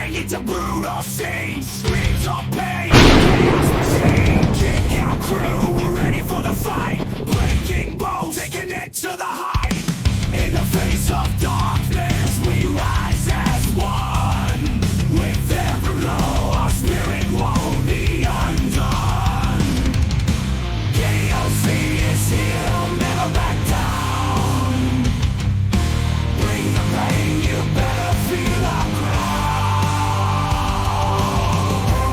It's a brutal scene, screams of pain. Chaos machine, kick out crew. We're ready for the fight. Breaking bones, taking it to the height. In the face of darkness, we rise as one. With every blow, our spirit won't be undone. KOC is here, never back down. Bring the pain, you better feel our crowd.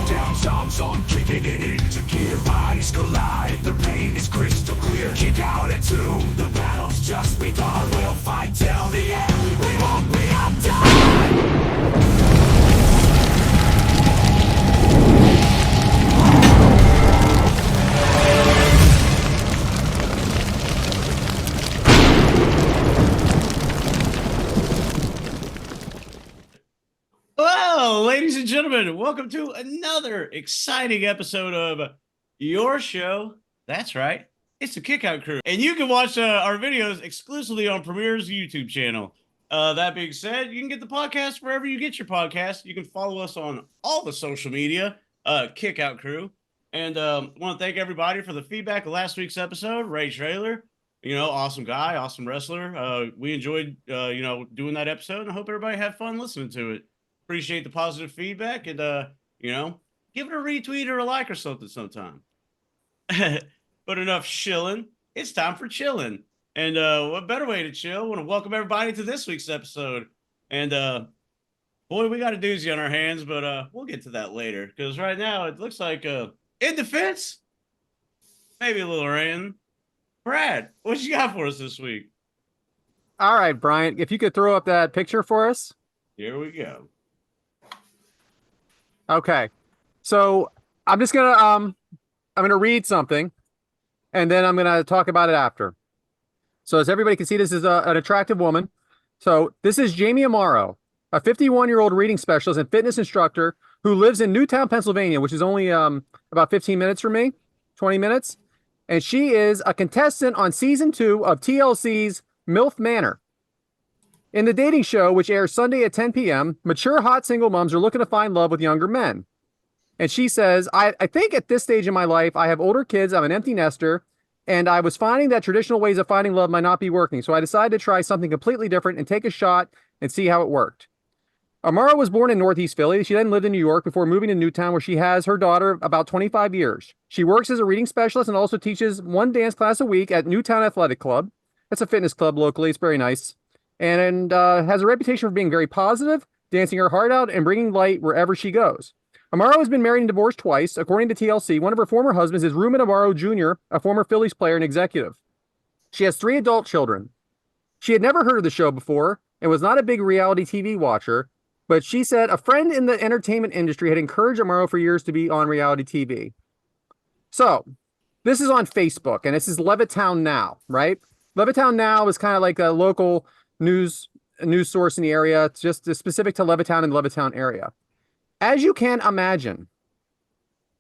Down songs on, kicking it into gear. Bodies collide, the pain is crystal clear. Kick out and two, the battle's just begun. We'll fight till the end, we won't be undone. Hello, ladies and gentlemen. Welcome to another exciting episode of your show. That's right. It's the Kickout Crew. And you can watch our videos exclusively on Premiere's YouTube channel. That being said, you can get the podcast wherever you get your podcast. You can follow us on all the social media, Kickout Crew. And want to thank everybody for the feedback of last week's episode. Ray Traylor, awesome guy, awesome wrestler. We enjoyed, doing that episode, and I hope everybody had fun listening to it. Appreciate the positive feedback, and give it a retweet or a like or something sometime. But enough shilling. It's time for chilling. And what better way to chill? I want to welcome everybody to this week's episode. And boy, we got a doozy on our hands, but we'll get to that later. Because right now it looks like in defense, maybe a little rain. Brad, what you got for us this week? All right, Brian, if you could throw up that picture for us. Here we go. Okay, so I'm just gonna read something, and then I'm gonna talk about it after. So as everybody can see, this is an attractive woman. So this is Jamie Amaro, a 51-year-old reading specialist and fitness instructor who lives in Newtown, Pennsylvania, which is only about 15 minutes from me, 20 minutes, and she is a contestant on season 2 of TLC's MILF Manor. In the dating show, which airs Sunday at 10 p.m., mature hot single moms are looking to find love with younger men. And she says, I think at this stage in my life, I have older kids, I'm an empty nester, and I was finding that traditional ways of finding love might not be working. So I decided to try something completely different and take a shot and see how it worked. Amara was born in Northeast Philly. She then lived in New York before moving to Newtown, where she has her daughter about 25 years. She works as a reading specialist and also teaches one dance class a week at Newtown Athletic Club. That's a fitness club locally. It's very nice. And has a reputation for being very positive, dancing her heart out, and bringing light wherever she goes. Amaro has been married and divorced twice. According to TLC, one of her former husbands is Ruben Amaro Jr., a former Phillies player and executive. She has 3 adult children. She had never heard of the show before and was not a big reality TV watcher, but she said a friend in the entertainment industry had encouraged Amaro for years to be on reality TV. So, this is on Facebook, and this is Levittown Now, right? Levittown Now is kind of like a local news source in the area. It's just specific to Levittown and Levittown area. As you can imagine,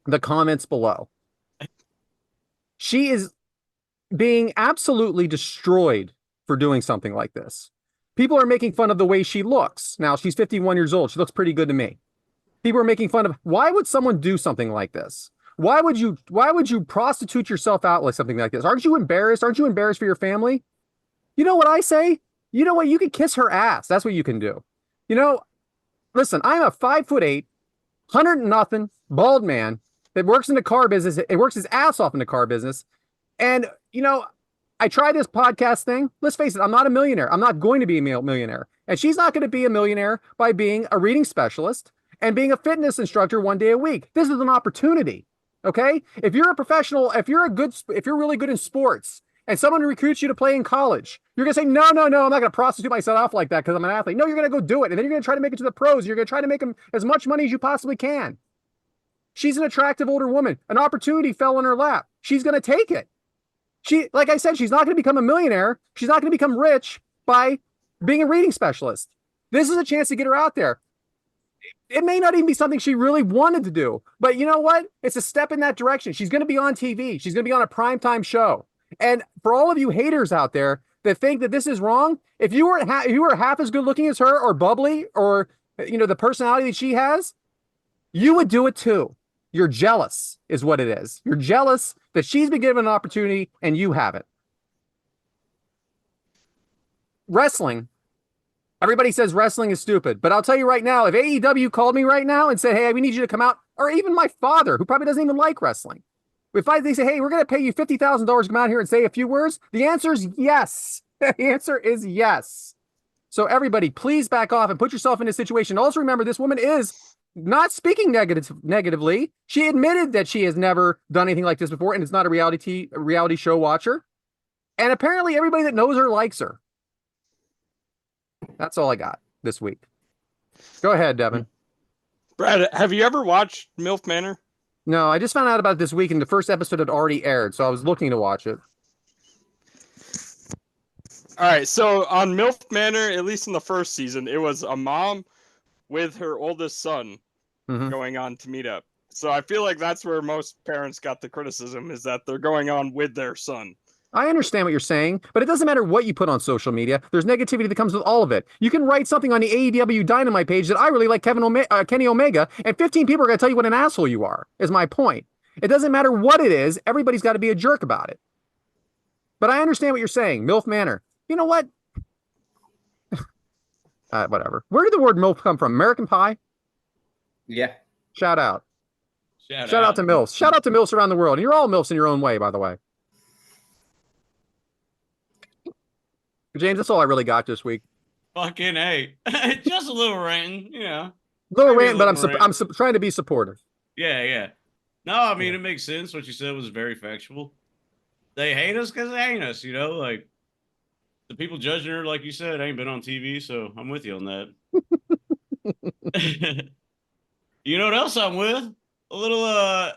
the comments below, she is being absolutely destroyed for doing something like this. People are making fun of the way she looks. Now, she's 51 years old. She looks pretty good to me. People are making fun of, why would someone do something like this? Why would you prostitute yourself out like something like this? Aren't you embarrassed? Aren't you embarrassed for your family? You know what I say? You know what? You can kiss her ass. That's what you can do. Listen, I'm a 5'8", 100 bald man that works in the car business. It works his ass off in the car business. And, I tried this podcast thing. Let's face it, I'm not a millionaire. I'm not going to be a millionaire. And she's not going to be a millionaire by being a reading specialist and being a fitness instructor one day a week. This is an opportunity. Okay? If you're a professional, if you're really good in sports, and someone recruits you to play in college, you're going to say, no, I'm not going to prostitute myself off like that because I'm an athlete. No, you're going to go do it. And then you're going to try to make it to the pros. You're going to try to make them as much money as you possibly can. She's an attractive older woman. An opportunity fell in her lap. She's going to take it. Like I said, she's not going to become a millionaire. She's not going to become rich by being a reading specialist. This is a chance to get her out there. It may not even be something she really wanted to do, but you know what? It's a step in that direction. She's going to be on TV. She's going to be on a primetime show. And for all of you haters out there that think that this is wrong, if you were half as good looking as her, or bubbly, or the personality that she has, you would do it too. You're jealous, is what it is. You're jealous that she's been given an opportunity and you haven't. Wrestling. Everybody says wrestling is stupid, but I'll tell you right now, if AEW called me right now and said, "Hey, we need you to come out," or even my father, who probably doesn't even like wrestling, they say, "Hey, we're going to pay you $50,000 to come out here and say a few words," the answer is yes. The answer is yes. So everybody, please back off and put yourself in a situation. Also remember, this woman is not speaking negatively. She admitted that she has never done anything like this before and is not a reality show watcher. And apparently everybody that knows her likes her. That's all I got this week. Go ahead, Devyn. Brad, have you ever watched MILF Manor? No, I just found out about it this week, and the first episode had already aired, so I was looking to watch it. All right, so on MILF Manor, at least in the first season, it was a mom with her oldest son going on to meet up. So I feel like that's where most parents got the criticism, is that they're going on with their son. I understand what you're saying, but it doesn't matter what you put on social media. There's negativity that comes with all of it. You can write something on the AEW Dynamite page that I really like Kenny Omega, and 15 people are going to tell you what an asshole you are, is my point. It doesn't matter what it is. Everybody's got to be a jerk about it. But I understand what you're saying. MILF Manor. You know what? Whatever. Where did the word MILF come from? American Pie? Yeah. Shout out. Shout out to MILFs. Shout out to MILFs around the world. And you're all MILFs in your own way, by the way. James, that's all I really got this week. Fucking A. Just a little ranting, Little rant, but I'm trying to be supportive. Yeah. No, I mean, it makes sense. What you said was very factual. They hate us because they hate us, like the people judging her, like you said, ain't been on TV, so I'm with you on that. You know what else I'm with? A little,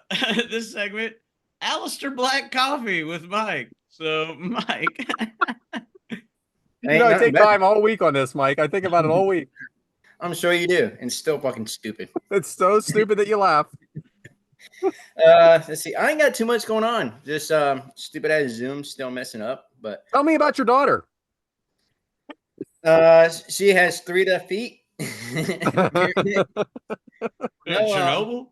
this segment, Alistair Black Coffee with Mike. So, Mike. I take time all week on this, Mike. I think about it all week. I'm sure you do, and still fucking stupid. It's so stupid that you laugh. Let's see. I ain't got too much going on. Just stupid ass Zoom still messing up. But tell me about your daughter. She has 3 left feet. Chernobyl?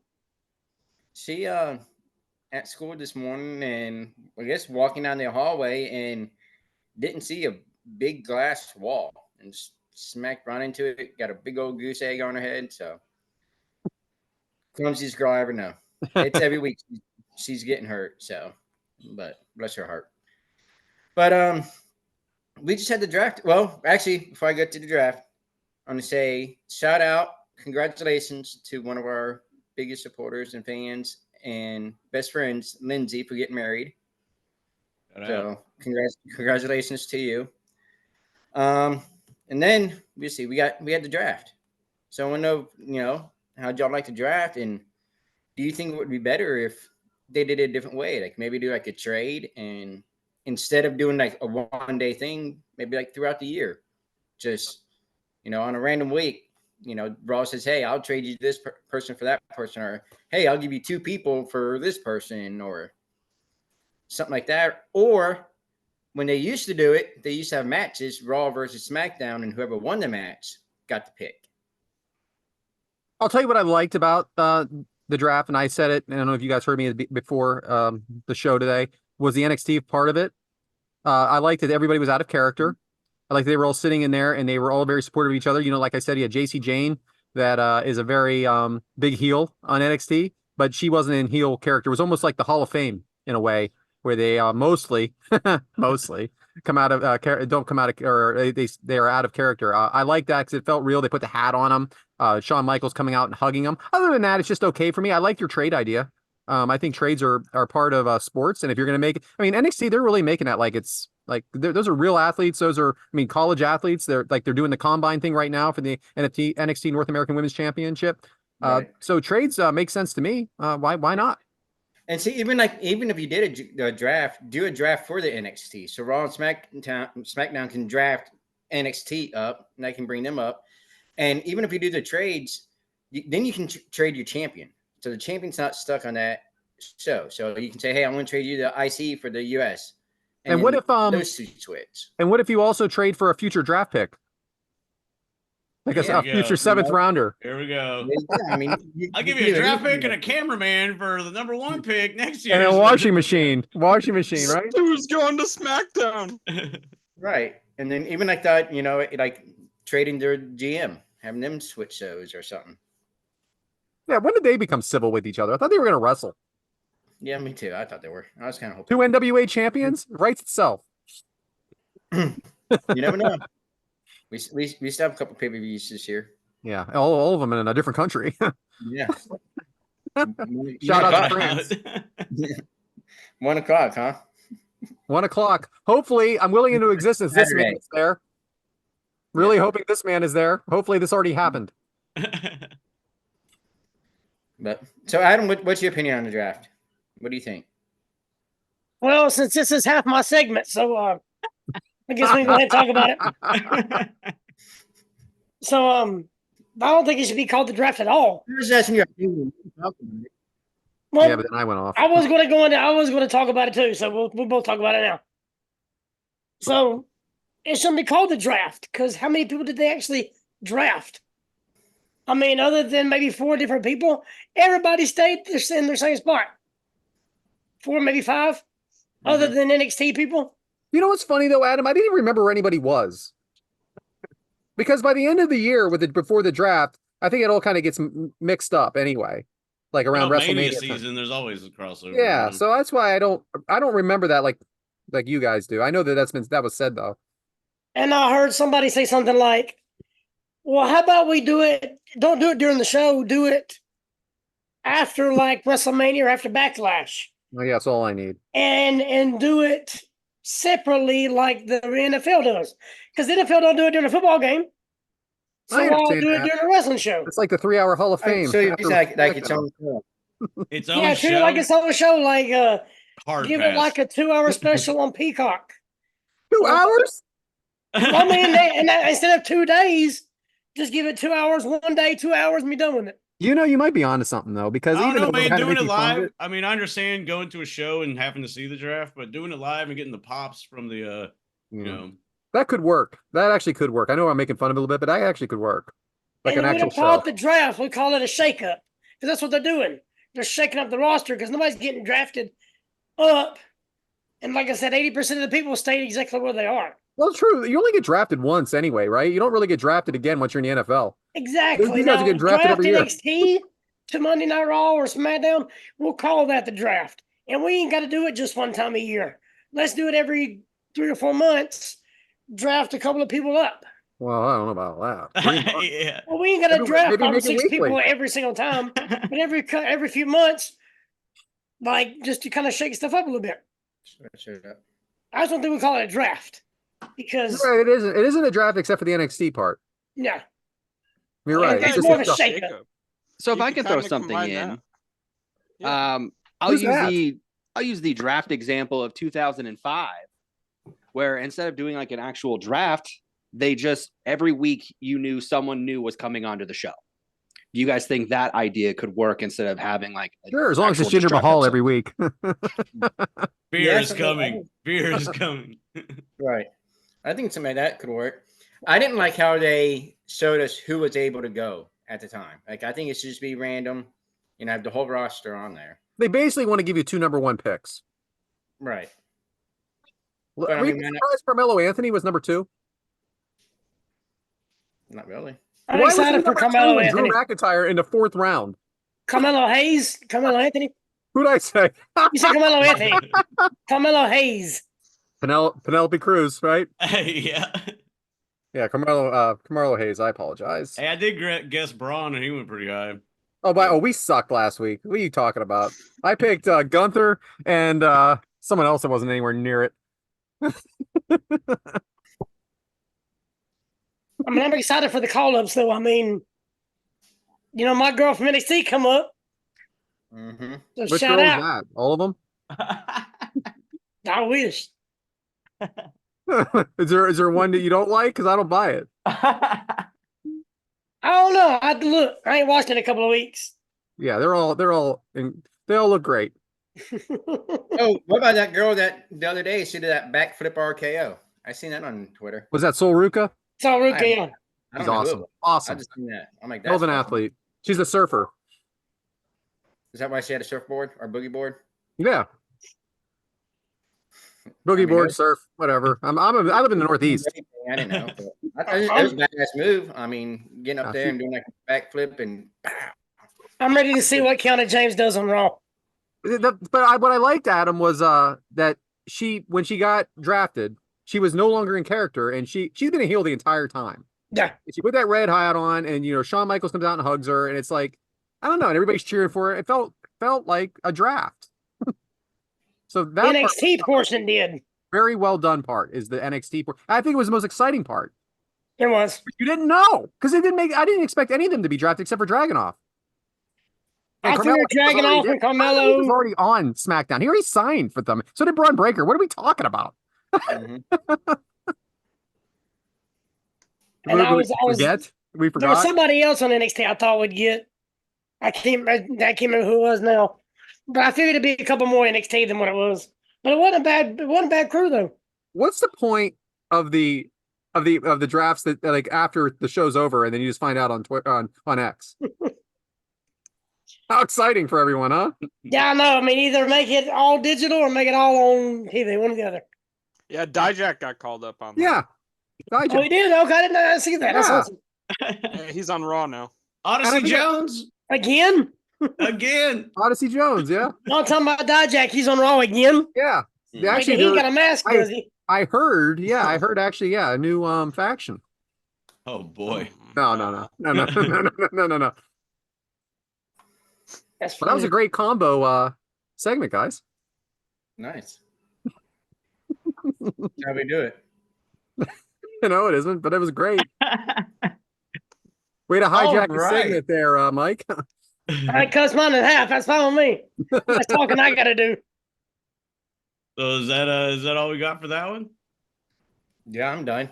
She at school this morning, and I guess walking down the hallway and didn't see a big glass wall and just smacked right into it. Got a big old goose egg on her head. So clumsiest girl I ever know. It's every week she's getting hurt. So, but bless her heart. But we just had the draft. Well, actually, before I get to the draft, I'm going to say shout out, congratulations to one of our biggest supporters and fans and best friends, Lindsay, for getting married. So congratulations to you. And then obviously we had the draft. So I want to know, how'd y'all like the draft, and do you think it would be better if they did it a different way? Like maybe do like a trade, and instead of doing like a one-day thing, maybe like throughout the year, just on a random week, Raw says, "Hey, I'll trade you this person for that person," or "Hey, I'll give you 2 people for this person," or something like that. Or when they used to do it, they used to have matches, Raw versus SmackDown, and whoever won the match got the pick. I'll tell you what I liked about the draft, and I said it, I don't know if you guys heard me before the show today, was the NXT part of it. I liked that everybody was out of character. I liked they were all sitting in there, and they were all very supportive of each other. Like I said, you had JC Jane, that is a very big heel on NXT, but she wasn't in heel character. It was almost like the Hall of Fame in a way, where they mostly come out of don't come out of, or they are out of character. I like that because it felt real. They put the hat on them. Shawn Michaels coming out and hugging him. Other than that, it's just okay for me. I like your trade idea. I think trades are part of sports, and if you're going to make, NXT, they're really making that like it's like those are real athletes. Those are, college athletes. They're doing the combine thing right now for the NXT North American Women's Championship. Right. So trades make sense to me. Why not? And see, even if you did a draft, do a draft for the NXT. So Raw and SmackDown can draft NXT up, and I can bring them up. And even if you do the trades, then you can trade your champion. So the champion's not stuck on that show. So you can say, "Hey, I'm going to trade you the IC for the US." And what if those two switch? And what if you also trade for a future draft pick? Like There a we future go. seventh rounder. Here we go. Yeah, I mean, I'll give you a draft pick and a cameraman for the number 1 pick next year. And a washing machine. Washing machine, right? Who's going to SmackDown? right. And then even like that, like trading their GM, having them switch shows or something. Yeah, when did they become civil with each other? I thought they were going to wrestle. Yeah, me too. I thought they were. I was kind of hoping. 2 NWA champions writes itself. You never know. We still have a couple pay-per-views this year. Yeah, all of them in a different country. Yeah. Shout out to France. 1 o'clock, huh? 1 o'clock. Hopefully, I'm willing into existence. This Saturday. man is there. Really hoping this man is there. Hopefully, this already happened. But so, Adam, what's your opinion on the draft? What do you think? Well, since this is half my segment, so I guess we can go ahead and talk about it. So, I don't think it should be called the draft at all. I was asking your opinion. Well, Yeah, but then I went off. I was going to talk about it too. So we'll both talk about it now. So it shouldn't be called the draft because how many people did they actually draft? I mean, other than maybe 4 different people, everybody stayed in their same spot. 4, maybe 5, other than NXT people. You know what's funny though, Adam? I didn't even remember where anybody was. Because by the end of the year, before the draft, I think it all kind of gets mixed up anyway. Like around WrestleMania season, there's always a crossover. Yeah, so that's why I don't remember that like you guys do. I know that was said though. And I heard somebody say something like, "Well, how about we do it? Don't do it during the show. Do it after like WrestleMania or after Backlash." Oh yeah, that's all I need. And do it separately like the NFL does, because the NFL don't do it during a football game. So I I'll understand do it that. during a wrestling show. It's like the 3-hour Hall of Fame. So you after- like its own show. Its own Yeah, treat show. it like its own show. Like Hard give pass. it like a 2-hour special on Peacock. 2 hours? I mean, instead of 2 days, just give it 2 hours, 1 day, 2 hours, and be done with it. You know, you might be onto something though, because I don't even know, though we're man. kinda Doing it making fun of live. it- I mean, I understand going to a show and having to see the draft, but doing it live and getting the pops from the, you know, that could work. That actually could work. I know I'm making fun of it a little bit, but that actually could work. Like And an we actual don't call show. it the draft. We call it a shakeup, because that's what they're doing. They're shaking up the roster because nobody's getting drafted up. And like I said, 80% of the people stayed exactly where they are. Well, true. You only get drafted once anyway, right? You don't really get drafted again once you're in the NFL. Exactly. You guys are getting drafted every year. NXT to Monday Night Raw or SmackDown, we'll call that the draft. And we ain't got to do it just one time a year. Let's do it every 3 or 4 months. Draft a couple of people up. Well, I don't know about that. yeah. Well, we ain't got to Maybe- draft maybe 5 or make it 6 weekly. people every single time. But every few months, like just to kind of shake stuff up a little bit. I just don't think we call it a draft because You're right, it isn't. It isn't a draft except for the NXT part. yeah, You're right. It's It's just more of a a stuff. shake-up. So if You I can can throw kinda something combine in, that. Yeah. I'll Who's use that? I'll use the draft example of 2005, where instead of doing like an actual draft, they just every week you knew someone new was coming onto the show. Do you guys think that idea could work instead of having like Sure, as long as it's actual Jinder draft Mahal episode? every week. Beer Yeah, is something like coming. Beer is coming. Right. I think something like that could work. I didn't like how they showed us who was able to go at the time. Like, I think it should just be random and have the whole roster on there. They basically want to give you 2 number 1 picks. Right. Were But, I you mean, surprised Carmelo Anthony was number 2? Not really. I'm Why was he excited for number 2 Carmelo and Drew Anthony. McIntyre in the 4th round? Carmelo Hayes, Carmelo Anthony. Who'd I say? You said Carmelo Anthony. Carmelo Hayes. Penelope Cruz, right? yeah. Yeah, Carmelo Hayes. I apologize. Hey, I did guess Braun, and he went pretty high. Oh, we sucked last week. What are you talking about? I picked Gunther and someone else that wasn't anywhere near it. I mean, I'm excited for the call-ups, though. I mean, you know, my girl from NXT come up. Mm-hmm. So Which shout girl out. was that? All of them? I wish. Is there one that you don't like? Because I don't buy it. I don't know. I had to look. I ain't watched it in a couple of weeks. Yeah, they all look great. Oh, what about that girl that the other day she did that backflip RKO? I seen that on Twitter. Was that Sol Ruka? It's all Ruka, yeah. I She's don't know who it awesome. was. Awesome. I just seen that. I'm like, Hell that's of an awesome. athlete. She's a surfer. Is that why she had a surfboard or boogie board? Yeah. Boogie mean, board, it was- surf, whatever. I live in the Northeast. I didn't know. But it was a badass move. I mean, getting up Yeah, there and doing like a backflip and I'm ready to see what County James does on Raw. What I liked, Adam, was that when she got drafted, she was no longer in character, and she's been a heel the entire time. Yeah. She put that red hat on, and Shawn Michaels comes out and hugs her, and it's like, I don't know, and everybody's cheering for her. It felt like a draft. So The that NXT portion did. very well done part is the NXT part. I think it was the most exciting part. It was. But you didn't know because I didn't expect any of them to be drafted except for Dragunov. I figured Dragunov and Carmelo was already on SmackDown. He already signed for them. So did Braun Breaker. What are we talking about? Mhm. And I was We there was forgot. somebody else on NXT I thought would get. I can't remember who it was now, but I figured it'd be a couple more NXT than what it was. But it wasn't a bad. It wasn't a bad crew though. What's the point of the drafts that like after the show's over and then you just find out on Twitter on X? How exciting for everyone, huh? Yeah, I know. I mean, either make it all digital or make it all on TV. One or the other. Yeah, Dijak got called up on that. Yeah. Oh, he did. Okay, I didn't see that. That's Yeah. awesome. Yeah, he's on Raw now. Odyssey Jones Again? again. Odyssey Jones, yeah. No, I'm talking about Dijak. He's on Raw again. Yeah. Mhm. Actually, He ain't got a mask, does he? I heard actually, a new faction. Oh boy. No. That's But that was a funny. great combo segment, guys. Nice. How we do it? It isn't, but it was great. Way to hijack the All right. segment there, Mike. I cuts mine in half. That's fine with me. That's talking I got to do. So is that all we got for that one? Yeah, I'm done.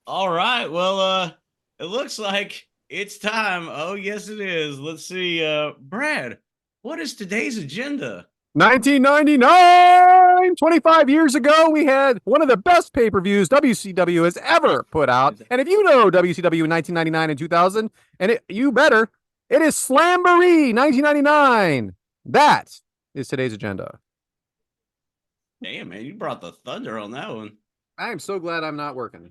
All right. Well, it looks like it's time. Oh, yes, it is. Let's see. Brad, what is today's agenda? 1999, 25 years ago, we had one of the best pay-per-views WCW has ever put out. And if you know WCW in 1999 and 2000, you better, it is Slamboree 1999. That is today's agenda. Damn, man, you brought the thunder on that one. I am so glad I'm not working.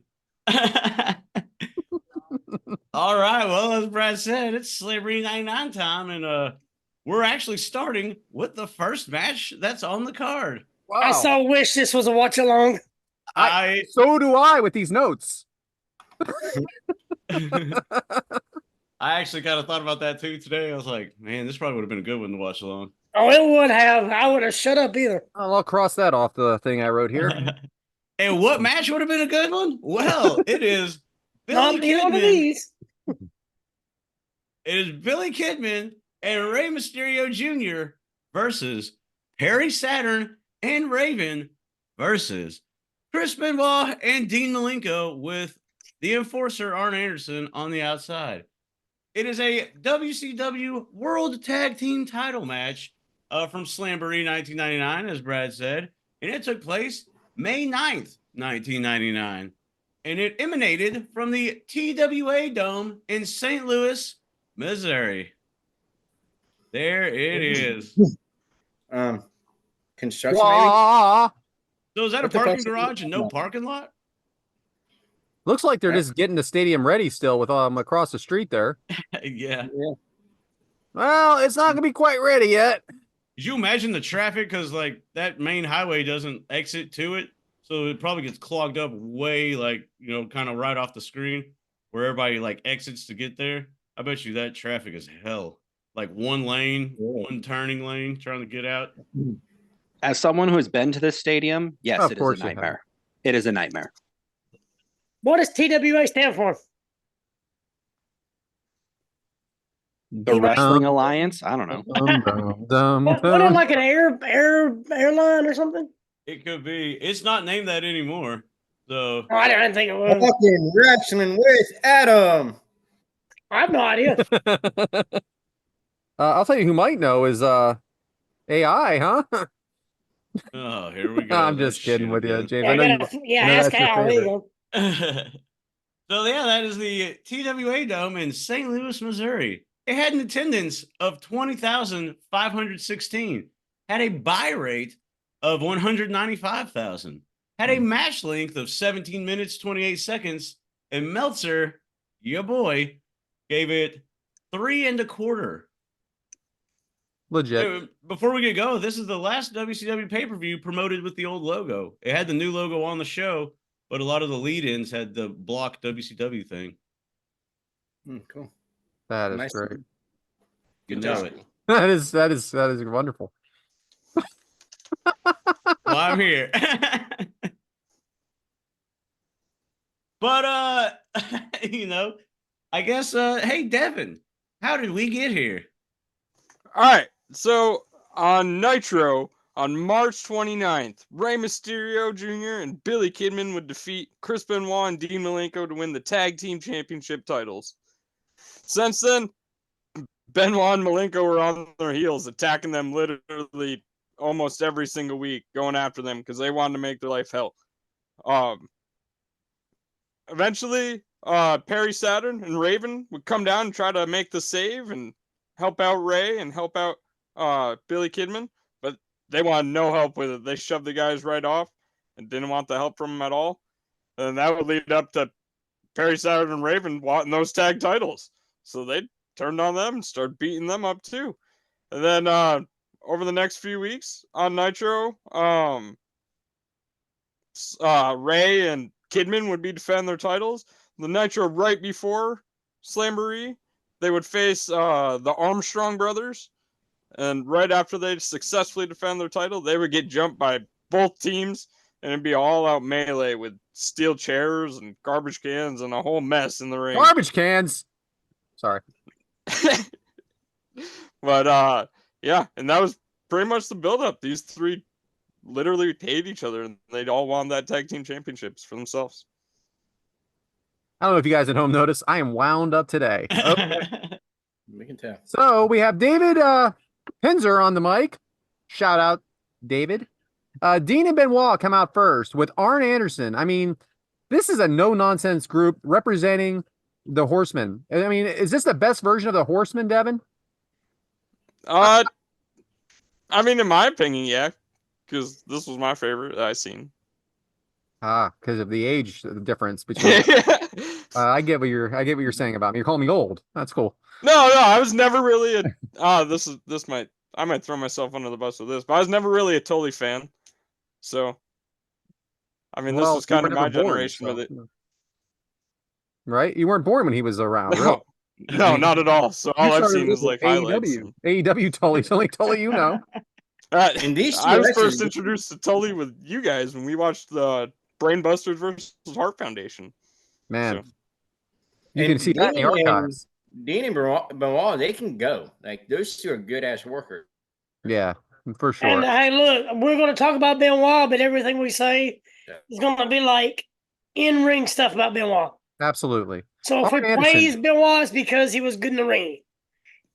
All right. Well, as Brad said, it's Slamboree 99 time, and we're actually starting with the first match that's on the card. Wow. I so wish this was a watch along. So do I with these notes. I actually kind of thought about that too today. I was like, man, this probably would have been a good one to watch along. Oh, it would have. I would have shut up either. I'll cross that off the thing I wrote here. And what match would have been a good one? Well, it is Billy Not being one of Kidman. these. It is Billy Kidman and Rey Mysterio Jr. versus Perry Saturn and Raven versus Chris Benoit and Dean Malenko with the enforcer Arn Anderson on the outside. It is a WCW World Tag Team title match from Slamboree 1999, as Brad said, and it took place May 9th, 1999, and it emanated from the TWA Dome in St. Louis, Missouri. There it is. Construction maybe? Wah! So is that a What the parking fuck's- garage and no parking lot? Looks like they're just getting the stadium ready still with across the street there. Yeah. Well, it's not gonna be quite ready yet. Could you imagine the traffic? Because like that main highway doesn't exit to it, so it probably gets clogged up way kind of right off the screen where everybody like exits to get there. I bet you that traffic is hell. Like one lane, one turning lane, trying to get out. As someone who has been to this stadium, yes, Of it is course a you have. nightmare. It is a nightmare. What does TWA stand for? The Wrestling Alliance? I don't know. What is like an airline or something? It could be. It's not named that anymore. So Oh, I didn't think it was. Fucking wrestling with Adam. I have no idea. I'll tell you who might know is AI, huh? oh, here we go. I'm That just kidding shit with you, again. James. Yeah, I know you. ask that's your Al. There you favorite. go. So yeah, that is the TWA Dome in St. Louis, Missouri. It had an attendance of 20,516. Had a buy rate of 195,000. Had a match length of 17 minutes, 28 seconds. And Meltzer, your boy, gave it 3 1/4. Legit. Before we get going, this is the last WCW pay-per-view promoted with the old logo. It had the new logo on the show, but a lot of the lead-ins had the block WCW thing. Cool. That is Nice. great. You Good know job. it. That is wonderful. Well, I'm here. But I guess hey Devyn, how did we get here? All right. So on Nitro on March 29th, Rey Mysterio Jr. and Billy Kidman would defeat Chris Benoit and Dean Malenko to win the tag team championship titles. Since then, Benoit and Malenko were on their heels, attacking them literally almost every single week, going after them because they wanted to make their life hell. Eventually, Perry Saturn and Raven would come down and try to make the save and help out Ray and help out Billy Kidman, but they wanted no help with it. They shoved the guys right off and didn't want the help from them at all. And that would lead up to Perry Saturn and Raven wanting those tag titles. So they turned on them and started beating them up too. And then over the next few weeks on Nitro, Ray and Kidman would be defending their titles. The Nitro right before Slamboree, they would face the Armstrong brothers. And right after they successfully defend their title, they would get jumped by both teams. And it'd be all out melee with steel chairs and garbage cans and a whole mess in the ring. Garbage cans. Sorry. But yeah, and that was pretty much the build-up. These three literally hate each other, and they'd all won that tag team championships for themselves. I don't know if you guys at home noticed, I am wound up today. Okay. We can tell. So we have David Pinzer on the mic. Shout out, David. Dean and Benoit come out first with Arn Anderson. I mean, this is a no-nonsense group representing the Horsemen. I mean, is this the best version of the Horsemen, Devyn? I mean, in my opinion, yeah, because this was my favorite that I seen. Because of the age difference between. I get what you're saying about me. You're calling me old. That's cool. No, I was never really a. I might throw myself under the bus with this, but I was never really a Tully fan. So, I mean, this was kind of my generation with it. Right? You weren't born when he was around. No, really. No, not at all. So all I've seen is like highlights. AEW Tully. It's only Tully you know. And these two I was actually- first introduced to Tully with you guys when we watched the Brainbusters versus Heart Foundation. Man, So. you can see that in the archives. Dean and Benoit, they can go. Like, those two are good-ass workers. Yeah, for sure. And hey, look, we're going to talk about Benoit, but everything we say is going to be like in-ring stuff about Benoit. Absolutely. So if Arn we Anderson. praise Benoit, it's because he was good in the ring.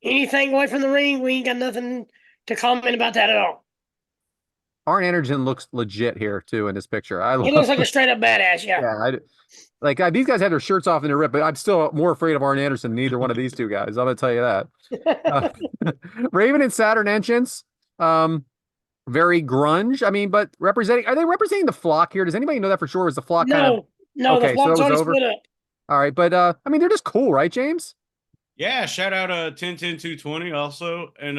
Anything away from the ring, we ain't got nothing to comment about that at all. Arn Anderson looks legit here too in this picture. He looks like a straight-up badass, yeah. These guys have their shirts off and they're ripped, but I'm still more afraid of Arn Anderson than either one of these two guys. I'm gonna tell you that. Raven and Saturn entrance, very grunge. I mean, but are they representing the flock here? Does anybody know that for sure? Was the flock No, Okay, the so flock's that was already over? split up. All right, but I mean, they're just cool, right, James? Yeah, shout out 10-10-220 also. And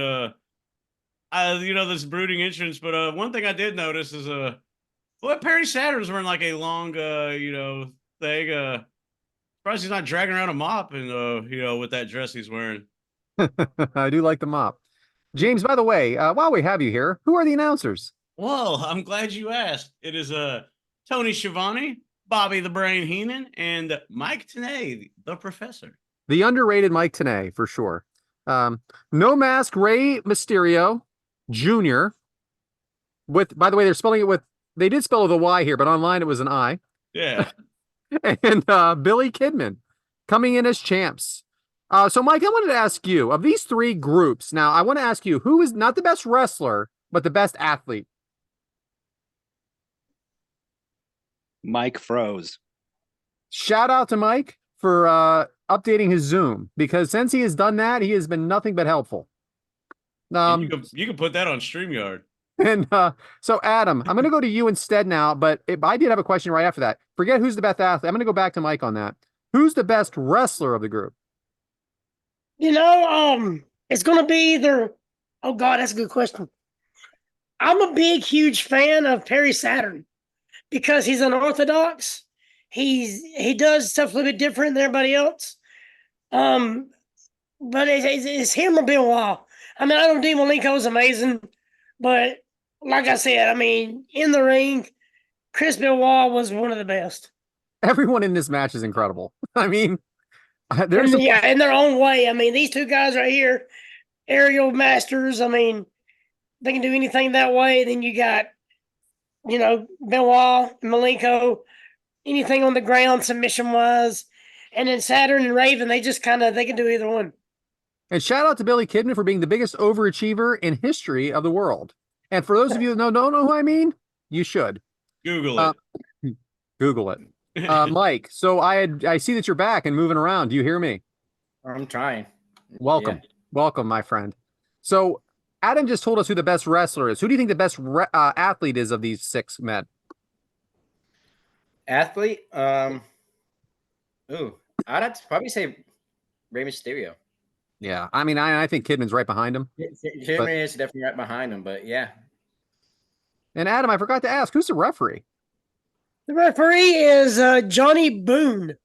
this brooding entrance, but one thing I did notice is Perry Saturn's wearing like a long thing. Surprised he's not dragging around a mop and with that dress he's wearing. I do like the mop. James, by the way, while we have you here, who are the announcers? Well, I'm glad you asked. It is Tony Schiavone, Bobby the Brain Heenan, and Mike Tenay, the Professor. The underrated Mike Tenay, for sure. No Mask Rey Mysterio Jr. By the way, they're spelling it they did spell with a Y here, but online it was an I. Yeah. And Billy Kidman coming in as champs. So Mike, I wanted to ask you, of these three groups, now I want to ask you, who is not the best wrestler, but the best athlete? Mike froze. shout out to Mike for updating his Zoom, because since he has done that, he has been nothing but helpful. You can put that on StreamYard. And so, Adam, I'm going to go to you instead now, but I did have a question right after that. Forget who's the best athlete. I'm going to go back to Mike on that. Who's the best wrestler of the group? It's going to be either. Oh, God, that's a good question. I'm a big, huge fan of Perry Saturn because he's unorthodox. He does stuff a little bit different than everybody else. But it's him or Benoit. I mean, I know Dean Malenko is amazing, but like I said, I mean, in the ring, Chris Benoit was one of the best. Everyone in this match is incredible. I mean, in their own way. I mean, these two guys right here, aerial masters. I mean, they can do anything that way. Then you got, Benoit and Malenko, anything on the ground submission wise, and then Saturn and Raven. They can do either one. And shout out to Billy Kidman for being the biggest overachiever in history of the world. And for those of you that don't know who I mean, you should Google it. Google it. Mike, so I see that you're back and moving around. Do you hear me? I'm trying. Welcome. Yeah. Welcome, my friend. So Adam just told us who the best wrestler is. Who do you think the best athlete is of these 6 men? Athlete? I'd have to probably say Rey Mysterio. Yeah, I mean, I think Kidman's right behind him. Kidman is definitely right behind him, but yeah. And Adam, I forgot to ask, who's the referee? The referee is Johnny Boone.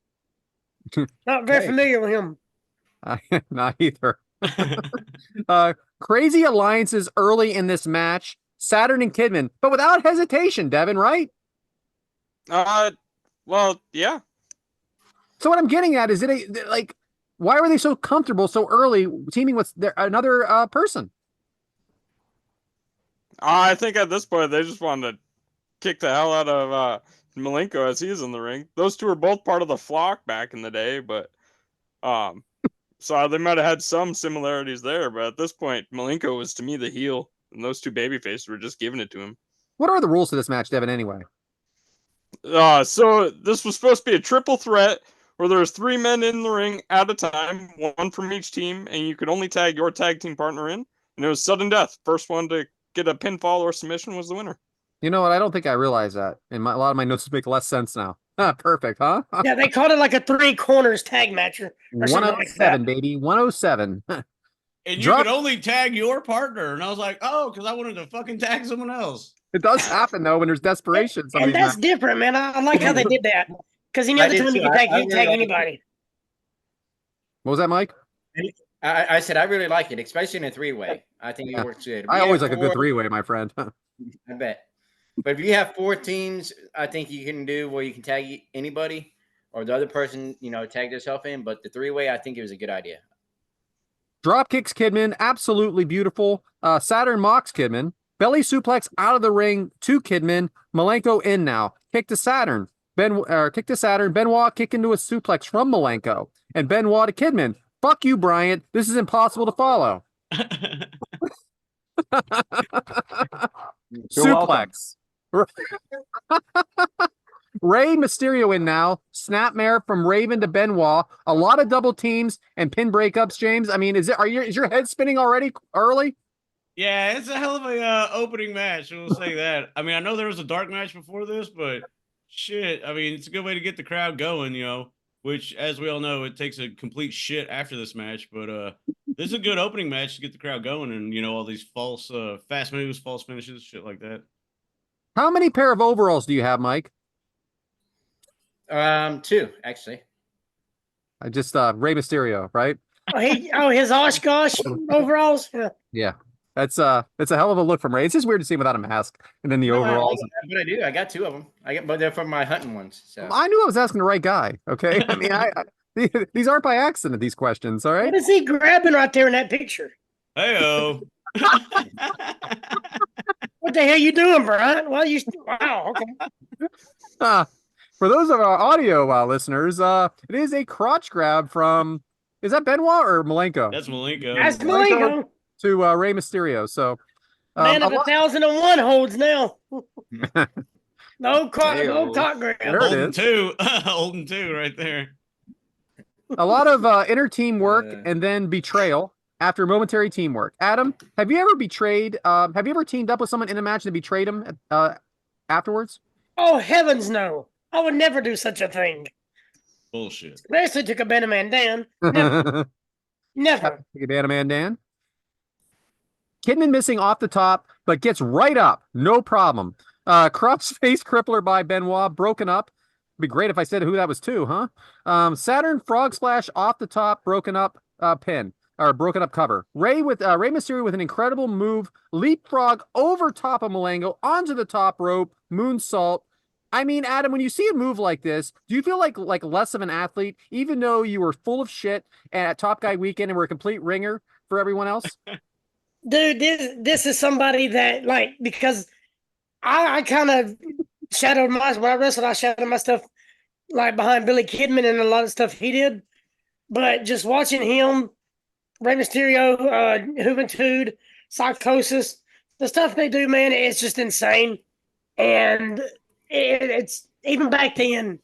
Not very familiar with him. Not either. Crazy alliances early in this match. Saturn and Kidman, but without hesitation, Devyn, right? Well, yeah. So what I'm getting at is why were they so comfortable so early teaming with another person? I think at this point they just wanted to kick the hell out of Malenko as he's in the ring. Those two are both part of the flock back in the day, but so they might have had some similarities there. But at this point, Malenko was to me the heel, and those two babyfaces were just giving it to him. What are the rules to this match, Devyn? Anyway, so this was supposed to be a triple threat, where there's 3 men in the ring at a time, 1 from each team, and you could only tag your tag team partner in. And it was sudden death. First one to get a pinfall or submission was the winner. You know what? I don't think I realized that. And a lot of my notes make less sense now. Perfect, huh? Yeah, they called it like a 3 corners tag match or 107, like that. Baby. 107. And you could only tag your partner. And I was like, oh, because I wanted to fucking tag someone else. It does happen, though, when there's desperation. And that's different, man. I like how they did that. Because any other time you can tag anybody. What was that, Mike? I said I really like it, especially in a 3-way. I think it works good. I always like a good 3-way, my friend. I bet. But if you have 4 teams, I think you can do where you can tag anybody or the other person, tag themselves in. But the 3-way, I think it was a good idea. Drop kicks Kidman, absolutely beautiful. Saturn mocks Kidman. Belly suplex out of the ring to Kidman. Malenko in now. Kick to Saturn. Kick to Saturn. Benoit kick into a suplex from Malenko. And Benoit to Kidman. Fuck you, Bryant. This is impossible to follow. Suplex. Rey Mysterio in now. Snapmare from Raven to Benoit. A lot of double teams and pin breakups, James. I mean, is your head spinning already early? Yeah, it's a hell of a opening match. We'll say that. I mean, I know there was a dark match before this, but shit. I mean, it's a good way to get the crowd going, which, as we all know, it takes a complete shit after this match. But this is a good opening match to get the crowd going and, all these false fast moves, false finishes, shit like that. How many pair of overalls do you have, Mike? 2, actually. I just Rey Mysterio, right? His Oshkosh overalls? Yeah. That's a hell of a look from Rey. It's just weird to see him without a mask and then the overalls. But I do. I got 2 of them. But they're from my hunting ones. So. I knew I was asking the right guy. Okay. I mean, these aren't by accident, these questions. All right. What is he grabbing right there in that picture? Hey-oh. What the hell you doing, Brian? Well, wow. Okay. For those of our audio listeners, it is a crotch grab from, is that Benoit or Malenko? That's Malenko. That's Malenko. To Rey Mysterio. So man of 1,001 holds now. No cock, Hey-o. no cock grab. There it Holden is. 2. Holden 2 right there. A lot of inner teamwork Yeah. and then betrayal after momentary teamwork. Adam, have you ever betrayed? Have you ever teamed up with someone in a match and betrayed him afterwards? Oh heavens no! I would never do such a thing. Bullshit. Especially to a man down. Never. Never. Man, Dan. Kidman missing off the top, but gets right up. No problem. Crossface crippler by Benoit, broken up. It'd be great if I said who that was to, huh? Saturn frog splash off the top, broken up pin or broken up cover. Ray Mysterio with an incredible move, leapfrog over top of Malenko onto the top rope, moonsault. I mean, Adam, when you see a move like this, do you feel like less of an athlete, even though you were full of shit at Top Guy Weekend and were a complete ringer for everyone else? Dude, this is somebody that like because I kind of shadowed my when I wrestled, I shadowed my stuff like behind Billy Kidman and a lot of stuff he did. But just watching him, Rey Mysterio, Juventud, Psychosis, the stuff they do, man, it's just insane. And it's even back then,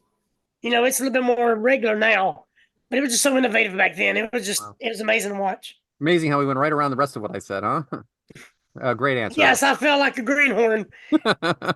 you know, it's a little bit more regular now. But it was just so innovative back then. It was just It was amazing to watch. Amazing how we went right around the rest of what I said, huh? Great answer. Yes, I felt like a greenhorn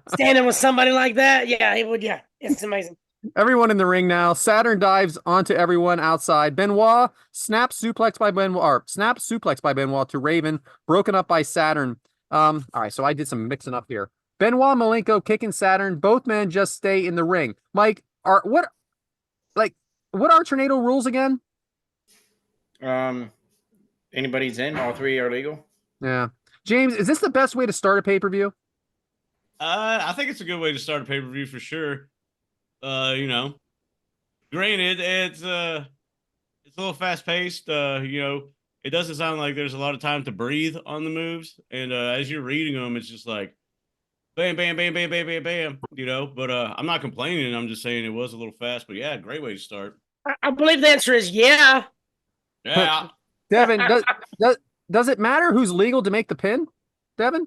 standing with somebody like that. Yeah, it would. Yeah, it's amazing. Everyone in the ring now. Saturn dives onto everyone outside. Benoit snap suplex by Benoit to Raven, broken up by Saturn. All right, so I did some mixing up here. Benoit, Malenko kicking Saturn. Both men just stay in the ring. Mike, what are tornado rules again? Anybody's in. All three are legal. Yeah. James, is this the best way to start a pay-per-view? I think it's a good way to start a pay-per-view for sure. You know, granted, it's a little fast-paced. You know, it doesn't sound like there's a lot of time to breathe on the moves, and as you're reading them, it's just like bam, bam, bam, bam, bam, bam, bam. You know, but I'm not complaining. I'm just saying it was a little fast, but yeah, great way to start. I believe the answer is yeah. Yeah. Devyn, does it matter who's legal to make the pin? Devyn?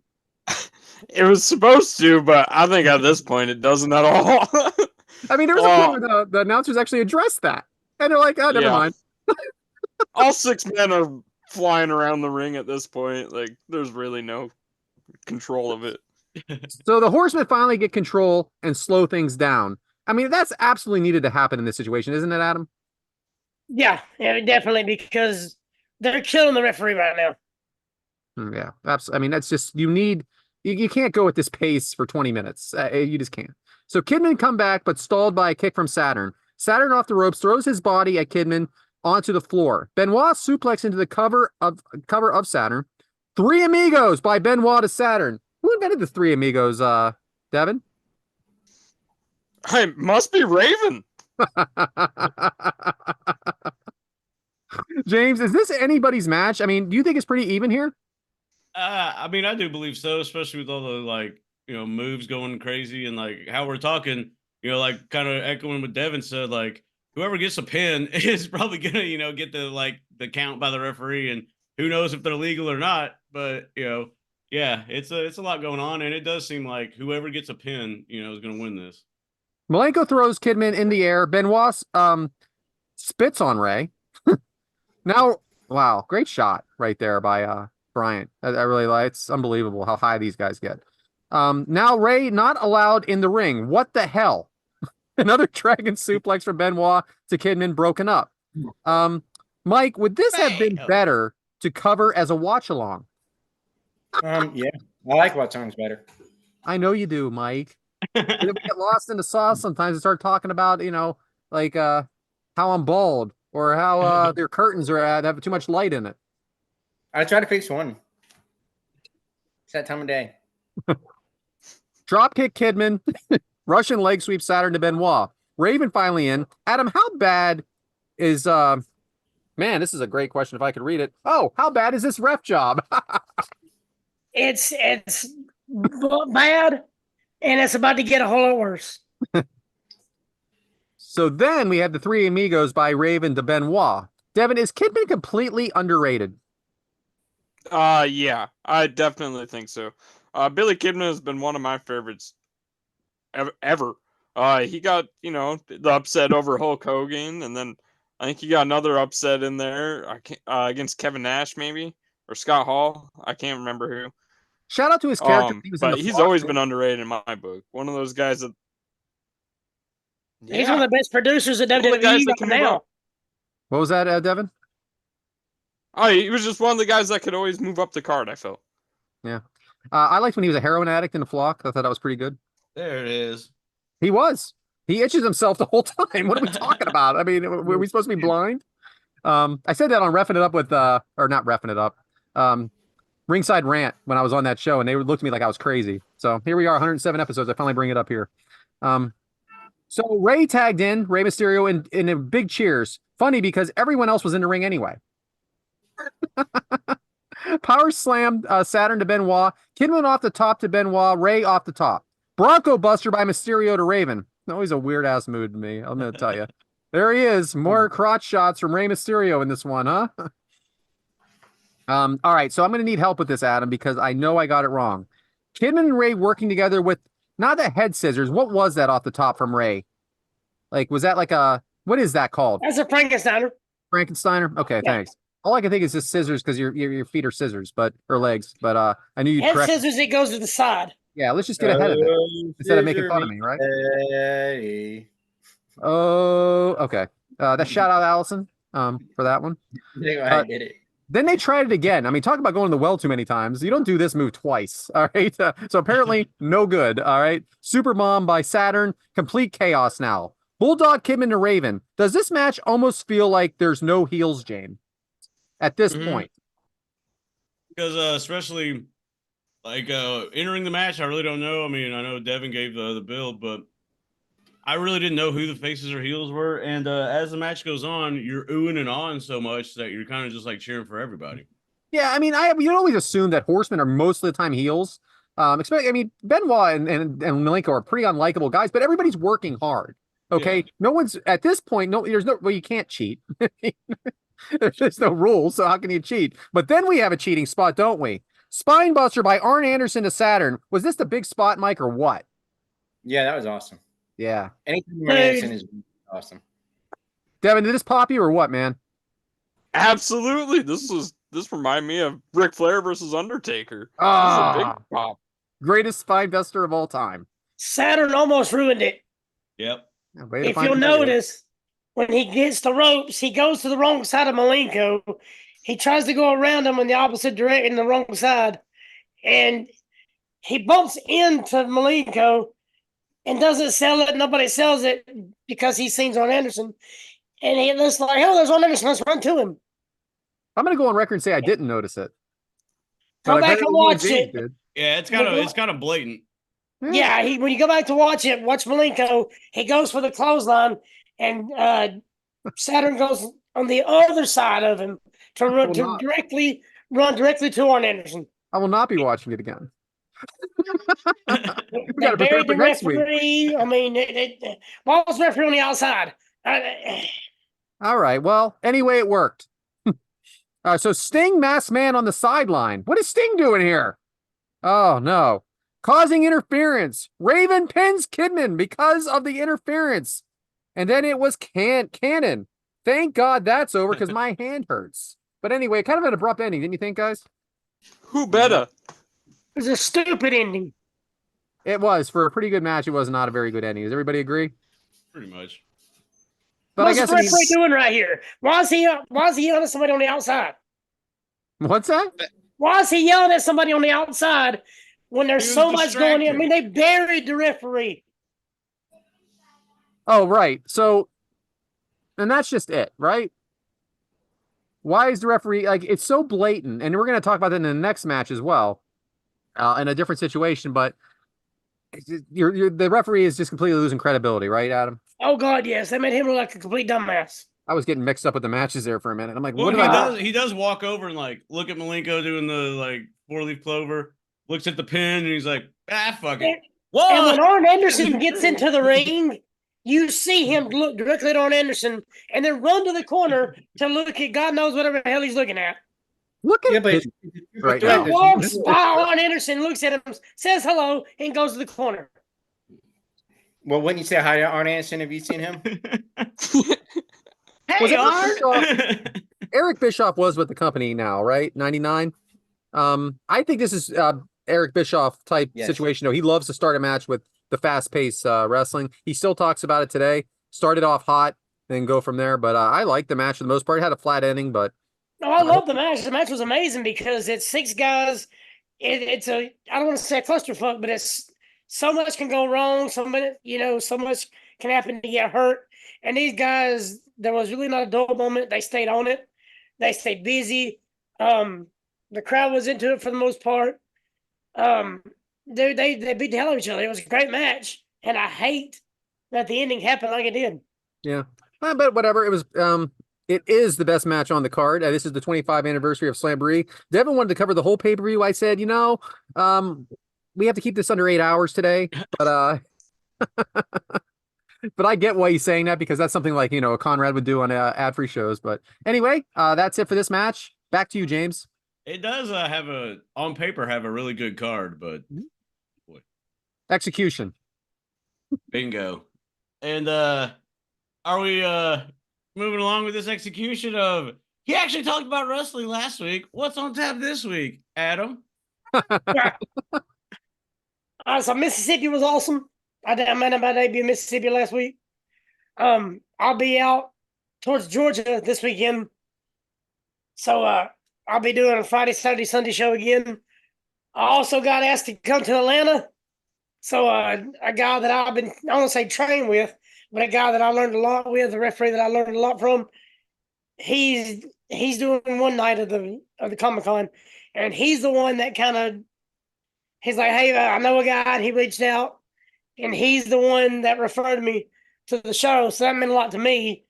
It was supposed to, but I think at this point it doesn't at all. I mean, there was a point where the announcers actually addressed that. And they're like, oh, never mind. All 6 men are flying around the ring at this point. Like, there's really no control of it. So the Horsemen finally get control and slow things down. I mean, that's absolutely needed to happen in this situation, isn't it, Adam? Yeah, definitely, because they're killing the referee right now. Yeah, absolutely. I mean, that's just, you can't go at this pace for 20 minutes. You just can't. So Kidman come back, but stalled by a kick from Saturn. Saturn off the ropes, throws his body at Kidman onto the floor. Benoit suplex into the cover of Saturn. Three Amigos by Benoit to Saturn. Who invented the Three Amigos, Devyn? It must be Raven. James, is this anybody's match? I mean, do you think it's pretty even here? I mean, I do believe so, especially with all the moves going crazy and like how we're talking, like kind of echoing what Devyn said, like whoever gets a pin is probably gonna, get the count by the referee, and who knows if they're legal or not. But yeah, it's a lot going on, and it does seem like whoever gets a pin, is gonna win this. Malenko throws Kidman in the air. Benoit spits on Ray. Now, wow, great shot right there by Bryant. I really like. It's unbelievable how high these guys get. Now Ray not allowed in the ring. What the hell? Another dragon suplex from Benoit to Kidman, broken up. Mike, would this have been better to cover as a watch along? Yeah, I like watch alongs better. I know you do, Mike. We get lost in the sauce sometimes and start talking about, how I'm bald or how their curtains have too much light in it. I try to fix one. It's that time of day. Drop kick Kidman, Russian leg sweep Saturn to Benoit. Raven finally in. Adam, how bad is man, this is a great question if I could read it. Oh, how bad is this ref job? It's bad, and it's about to get a whole lot worse. So then we have the Three Amigos by Raven to Benoit. Devyn, is Kidman completely underrated? Yeah, I definitely think so. Billy Kidman has been one of my favorites ever. He got, the upset over Hulk Hogan, and then I think he got another upset in there against Kevin Nash, maybe, or Scott Hall. I can't remember who. Shout out to his character. But he's always been underrated in my book. One of those guys that. He's one of the best producers at WWE right now. What was that, Devyn? Oh, he was just one of the guys that could always move up the card, I felt. Yeah. I liked when he was a heroin addict in the flock. I thought that was pretty good. There it is. He was. He itches himself the whole time. What are we talking about? I mean, were we supposed to be blind? I said that on Reffing It Up with, or not Reffing It Up, Ringside Rant when I was on that show, and they looked at me like I was crazy. So here we are, 107 episodes. I finally bring it up here. So Ray tagged in, Rey Mysterio, in a big cheers. Funny because everyone else was in the ring anyway. Power slam Saturn to Benoit. Kidman off the top to Benoit. Ray off the top. Bronco Buster by Mysterio to Raven. Always a weird ass mood to me. I'm going to tell you. There he is. More crotch shots from Rey Mysterio in this one, huh? All right. So I'm going to need help with this, Adam, because I know I got it wrong. Kidman and Ray working together with not the head scissors. What was that off the top from Ray? Like, was that like what is that called? That's a Frankensteiner. Frankensteiner? Okay, Yeah. thanks. All I can think is just scissors because your feet are scissors, or legs. But I knew you'd Head correct. scissors, it goes to the side. Yeah, let's just get ahead of it instead of making fun of me, right? Hey. Oh, okay. That shout out Allison for that one. I did it. Then they tried it again. I mean, talk about going to the well too many times. You don't do this move twice. All right. So apparently no good. All right. Super Mom by Saturn. Complete chaos now. Bulldog Kidman to Raven. Does this match almost feel like there's no heels, Jane? At this point. Because especially like entering the match, I really don't know. I mean, I know Devyn gave the build, but I really didn't know who the faces or heels were. And as the match goes on, you're oohing and ahhing so much that you're kind of just like cheering for everybody. Yeah, I mean, you always assume that horsemen are most of the time heels. Especially, I mean, Benoit and Malenko are pretty unlikable guys, but everybody's working hard. Okay, yeah. No one's at this point. Well, you can't cheat. There's no rules, so how can you cheat? But then we have a cheating spot, don't we? Spinebuster by Arn Anderson to Saturn. Was this the big spot, Mike, or what? Yeah, that was awesome. Yeah. Anything Arn Anderson is awesome. Devyn, did this pop you or what, man? Absolutely. This reminded me of Ric Flair versus Undertaker. Ah, this is a big pop. Greatest spinebuster of all time. Saturn almost ruined it. Yep. If you'll notice, when he gets the ropes, he goes to the wrong side of Malenko. He tries to go around him in the opposite direction, the wrong side, and he bumps into Malenko and doesn't sell it. Nobody sells it because he sees on Anderson, and he looks like, "Oh, there's on Anderson. Let's run to him." I'm gonna go on record and say I didn't notice it. Go back and watch it. Yeah, it's kind of blatant. Yeah, when you go back to watch it, watch Malenko. He goes for the clothesline, and Saturn goes on the other side of him to run directly to Arn Anderson. I will not be watching it again. We got to prepare for next week. I mean, ball's referee on the outside. All right. Well, anyway, it worked. So Sting, masked man on the sideline. What is Sting doing here? Oh no. Causing interference. Raven pins Kidman because of the interference. And then it was Konnan. Thank God that's over because my hand hurts. But anyway, kind of an abrupt ending, didn't you think, guys? Who better? It was a stupid ending. It was. For a pretty good match, it was not a very good ending. Does everybody agree? Pretty much. But What's the referee doing right here? Why is he yelling at somebody on the outside? What's that? Why is he yelling at somebody on the outside when there's so much going on? I mean, they buried the referee. Oh, right. So, and that's just it, right? Why is the referee, like, it's so blatant, and we're going to talk about that in the next match as well, in a different situation, but the referee is just completely losing credibility, right, Adam? Oh, God, yes. They made him look like a complete dumbass. I was getting mixed up with the matches there for a minute. I'm like, he does walk over and, like, look at Malenko doing the, like, 4-leaf clover, looks at the pin, and he's like, fuck it. And when Arn Anderson gets into the ring, you see him look directly at Arn Anderson and then run to the corner to look at God knows whatever the hell he's looking at. Look at it. Right now. He walks by Arn Anderson, looks at him, says hello, and goes to the corner. Well, wouldn't you say hi to Arn Anderson? Have you seen him? Hey, Eric Bischoff was with the company now, right? 99. I think this is Eric Bischoff type situation. He loves to start a match with the fast pace wrestling. He still talks about it today. Started off hot, then go from there. But I like the match for the most part. It had a flat ending, but no, I love the match. The match was amazing because it's 6 guys. It's a, I don't want to say a clusterfuck, but it's so much can go wrong. So much can happen to get hurt. And these guys, there was really not a dull moment. They stayed on it. They stayed busy. The crowd was into it for the most part. They beat the hell out of each other. It was a great match, and I hate that the ending happened like it did. Yeah, but whatever. It was. It is the best match on the card. This is the 25th anniversary of Slamboree. Devyn wanted to cover the whole pay-per-view. I said, we have to keep this under 8 hours today, but but I get why he's saying that because that's something like a Conrad would do on ad-free shows. But anyway, that's it for this match. Back to you, James. It does on paper have a really good card, but boy. Execution. Bingo. And are we moving along with this execution of he actually talked about wrestling last week. What's on tap this week, Adam? So Mississippi was awesome. I made my debut in Mississippi last week. I'll be out towards Georgia this weekend. So I'll be doing a Friday, Saturday, Sunday show again. I also got asked to come to Atlanta. So a guy that I don't want to say trained with, but a guy that I learned a lot with, a referee that I learned a lot from, he's doing one night of the Comic-Con, and he's the one that he's like, hey, I know a guy, and he reached out, and he's the one that referred me to the show. So that meant a lot to me,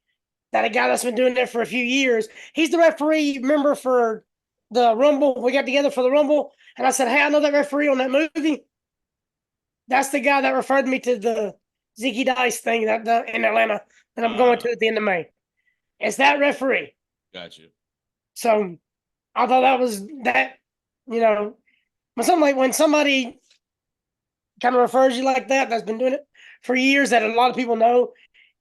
that a guy that's been doing that for a few years. He's the referee, remember, for the Rumble. We got together for the Rumble, and I said, hey, I know that referee on that movie. That's the guy that referred me to the Ziggy Dice thing in Atlanta that I'm going to at the end of May. It's that referee. Gotcha. So I thought that was that, when somebody kind of refers you like that's been doing it for years, that a lot of people know,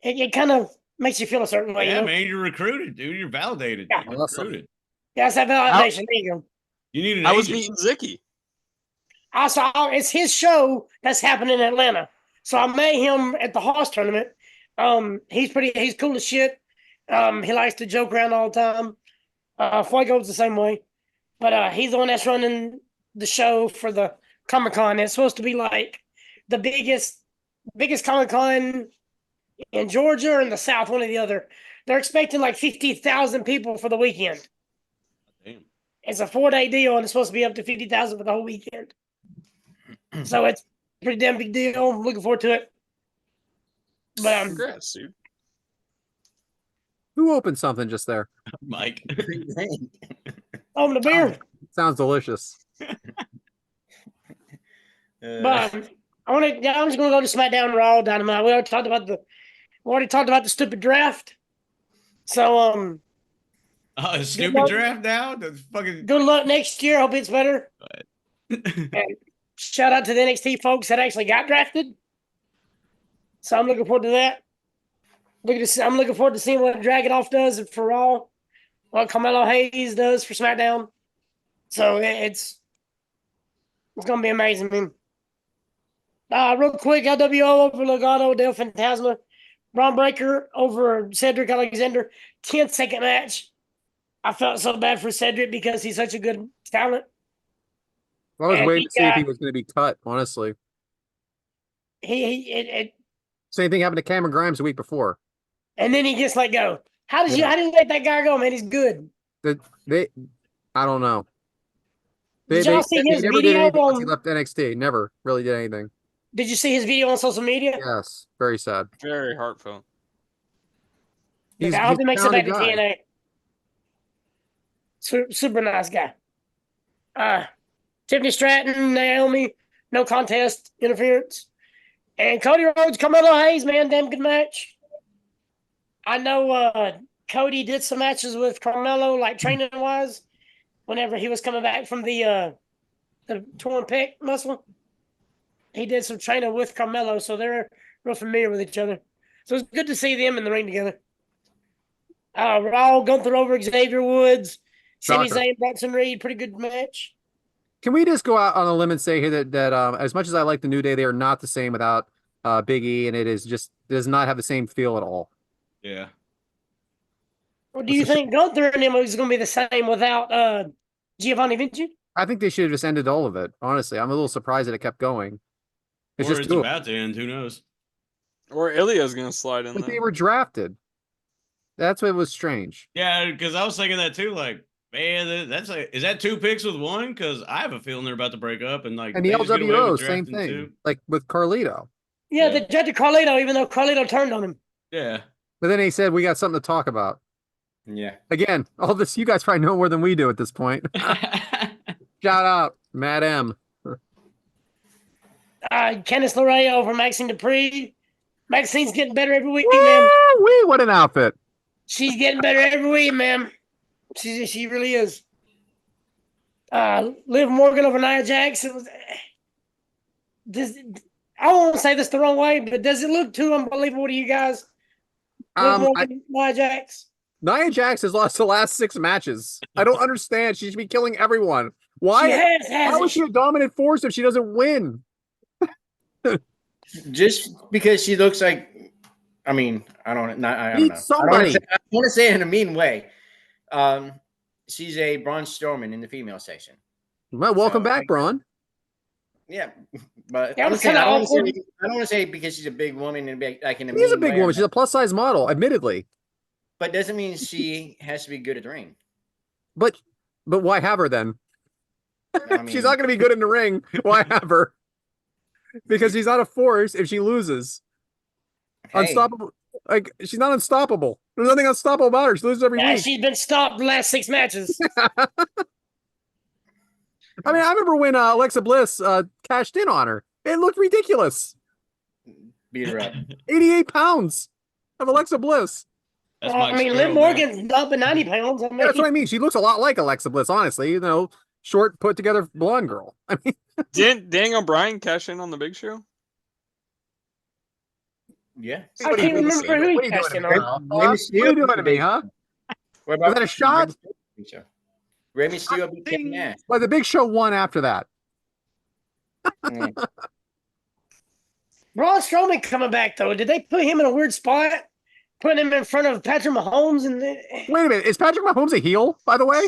it kind of makes you feel a certain way. Yeah, man, you're recruited, dude. You're validated. Yeah. You're recruited. Yeah, it's that validation. There you go. You need an I was agent. meeting Zicky. It's his show that's happening in Atlanta. So I met him at the Hoss tournament. He's cool as shit. He likes to joke around all the time. Fuego's the same way. But he's the one that's running the show for the Comic-Con. It's supposed to be like the biggest Comic-Con in Georgia or in the South, one or the other. They're expecting like 50,000 people for the weekend. Damn. It's a 4-day deal, and it's supposed to be up to 50,000 for the whole weekend. So it's a pretty damn big deal. I'm looking forward to it. But Congrats, dude. Who opened something just there? Mike. open the beer. Sounds delicious. But I'm just gonna go to SmackDown Raw Dynamite. We already talked about the stupid draft. So A stupid draft now? The fucking good luck next year. Hope it's better. And shout out to the NXT folks that actually got drafted. So I'm looking forward to that. I'm looking forward to seeing what Dragunov does for Raw, what Carmelo Hayes does for SmackDown. So it's gonna be amazing, man. Real quick, LWO over Legado del Fantasma. Braun Breaker over Cedric Alexander. 10-second match. I felt so bad for Cedric because he's such a good talent. I was waiting to see if he was going to be cut, honestly. Same thing happened to Cameron Grimes the week before. And then he gets let go. How did you let that guy go, man? He's good. I don't know. Did y'all see his never video did anything once on? he left NXT. Never really did anything. Did you see his video on social media? Yes, very sad. Very heartfelt. He's I hope he makes it back to talented guy. TNA. Super nice guy. Tiffany Stratton, Naomi, no contest interference. And Cody Rhodes, Carmelo Hayes, man, damn good match. I know Cody did some matches with Carmelo, like training-wise, whenever he was coming back from the torn pec muscle. He did some training with Carmelo, so they're real familiar with each other. So it's good to see them in the ring together. Raw, Gunther over Xavier Woods, Sami Shocker. Zayn, Bronson Reed, pretty good match. Can we just go out on a limb and say here that as much as I like the New Day, they are not the same without Big E, and it is just does not have the same feel at all. Yeah. Or do you think Gunther and him is going to be the same without Giovanni Vinci? I think they should have just ended all of it. Honestly, I'm a little surprised that it kept going. It's Or just it's two, about to end. Who knows? Or Ilya's gonna slide in but there. they were drafted. That's what was strange. Yeah, because I was thinking that too. Like, man, that's like, is that 2 picks with 1? Because I have a feeling they're about to break up, and like, And the they just get away LWO, with same drafting thing. 2. Like with Carlito. Yeah, Yeah. they drafted Carlito, even though Carlito turned on him. Yeah. But then he said, we got something to talk about. Yeah. Again, all this, you guys probably know more than we do at this point. Shout out, Matt M. Candice LeRae over Maxine Dupree. Maxine's getting better every week, man. Woo-wee, what an outfit. She's getting better every week, man. She really is. Liv Morgan over Nia Jax. I won't say this the wrong way, but does it look too unbelievable to you guys? Liv Morgan, Nia Jax. Nia Jax has lost the last 6 matches. I don't understand. She should be killing everyone. Why? She has, How is she a dominant force if she doesn't win? Just because she looks like, I mean, I don't know. I don't Somebody. want to say it in a mean way. She's a Braun Strowman in the female section. Well, welcome So, back, Braun. Yeah, but That I'm was saying, kinda I don't awkward. want to say because she's a big woman and be like in a She's a mean big way, woman. She's a plus-size model, admittedly. but doesn't mean she has to be good at the ring. But why have her then? I mean, She's not going to be good in the ring. Why have her? Because she's not a force if she loses. hey, Unstoppable. Like, she's not unstoppable. There's nothing unstoppable about her. She loses every Yeah, week. she's been stopped the last 6 matches. I mean, I remember when Alexa Bliss cashed in on her. It looked ridiculous. beat her up. 88 pounds of Alexa Bliss. That's I mean, Mike's Liv girl, Morgan's not but 90 pounds. I mean, Yeah, that's what I mean. She looks a lot like Alexa Bliss, honestly. You know, short, put together blonde girl. I mean, Didn't Daniel Bryan cash in on the Big Show? Yeah. I can't remember who What are he you cashed doing in to me, on. huh? What are you doing to me, huh? What Was that a shot? Rey Mysterio beat Kevin Nash. Well, the Big Show won after that. Mm. Braun Strowman coming back, though. Did they put him in a weird spot? Putting him in front of Patrick Mahomes? And Wait a minute. Is Patrick Mahomes a heel, by the way?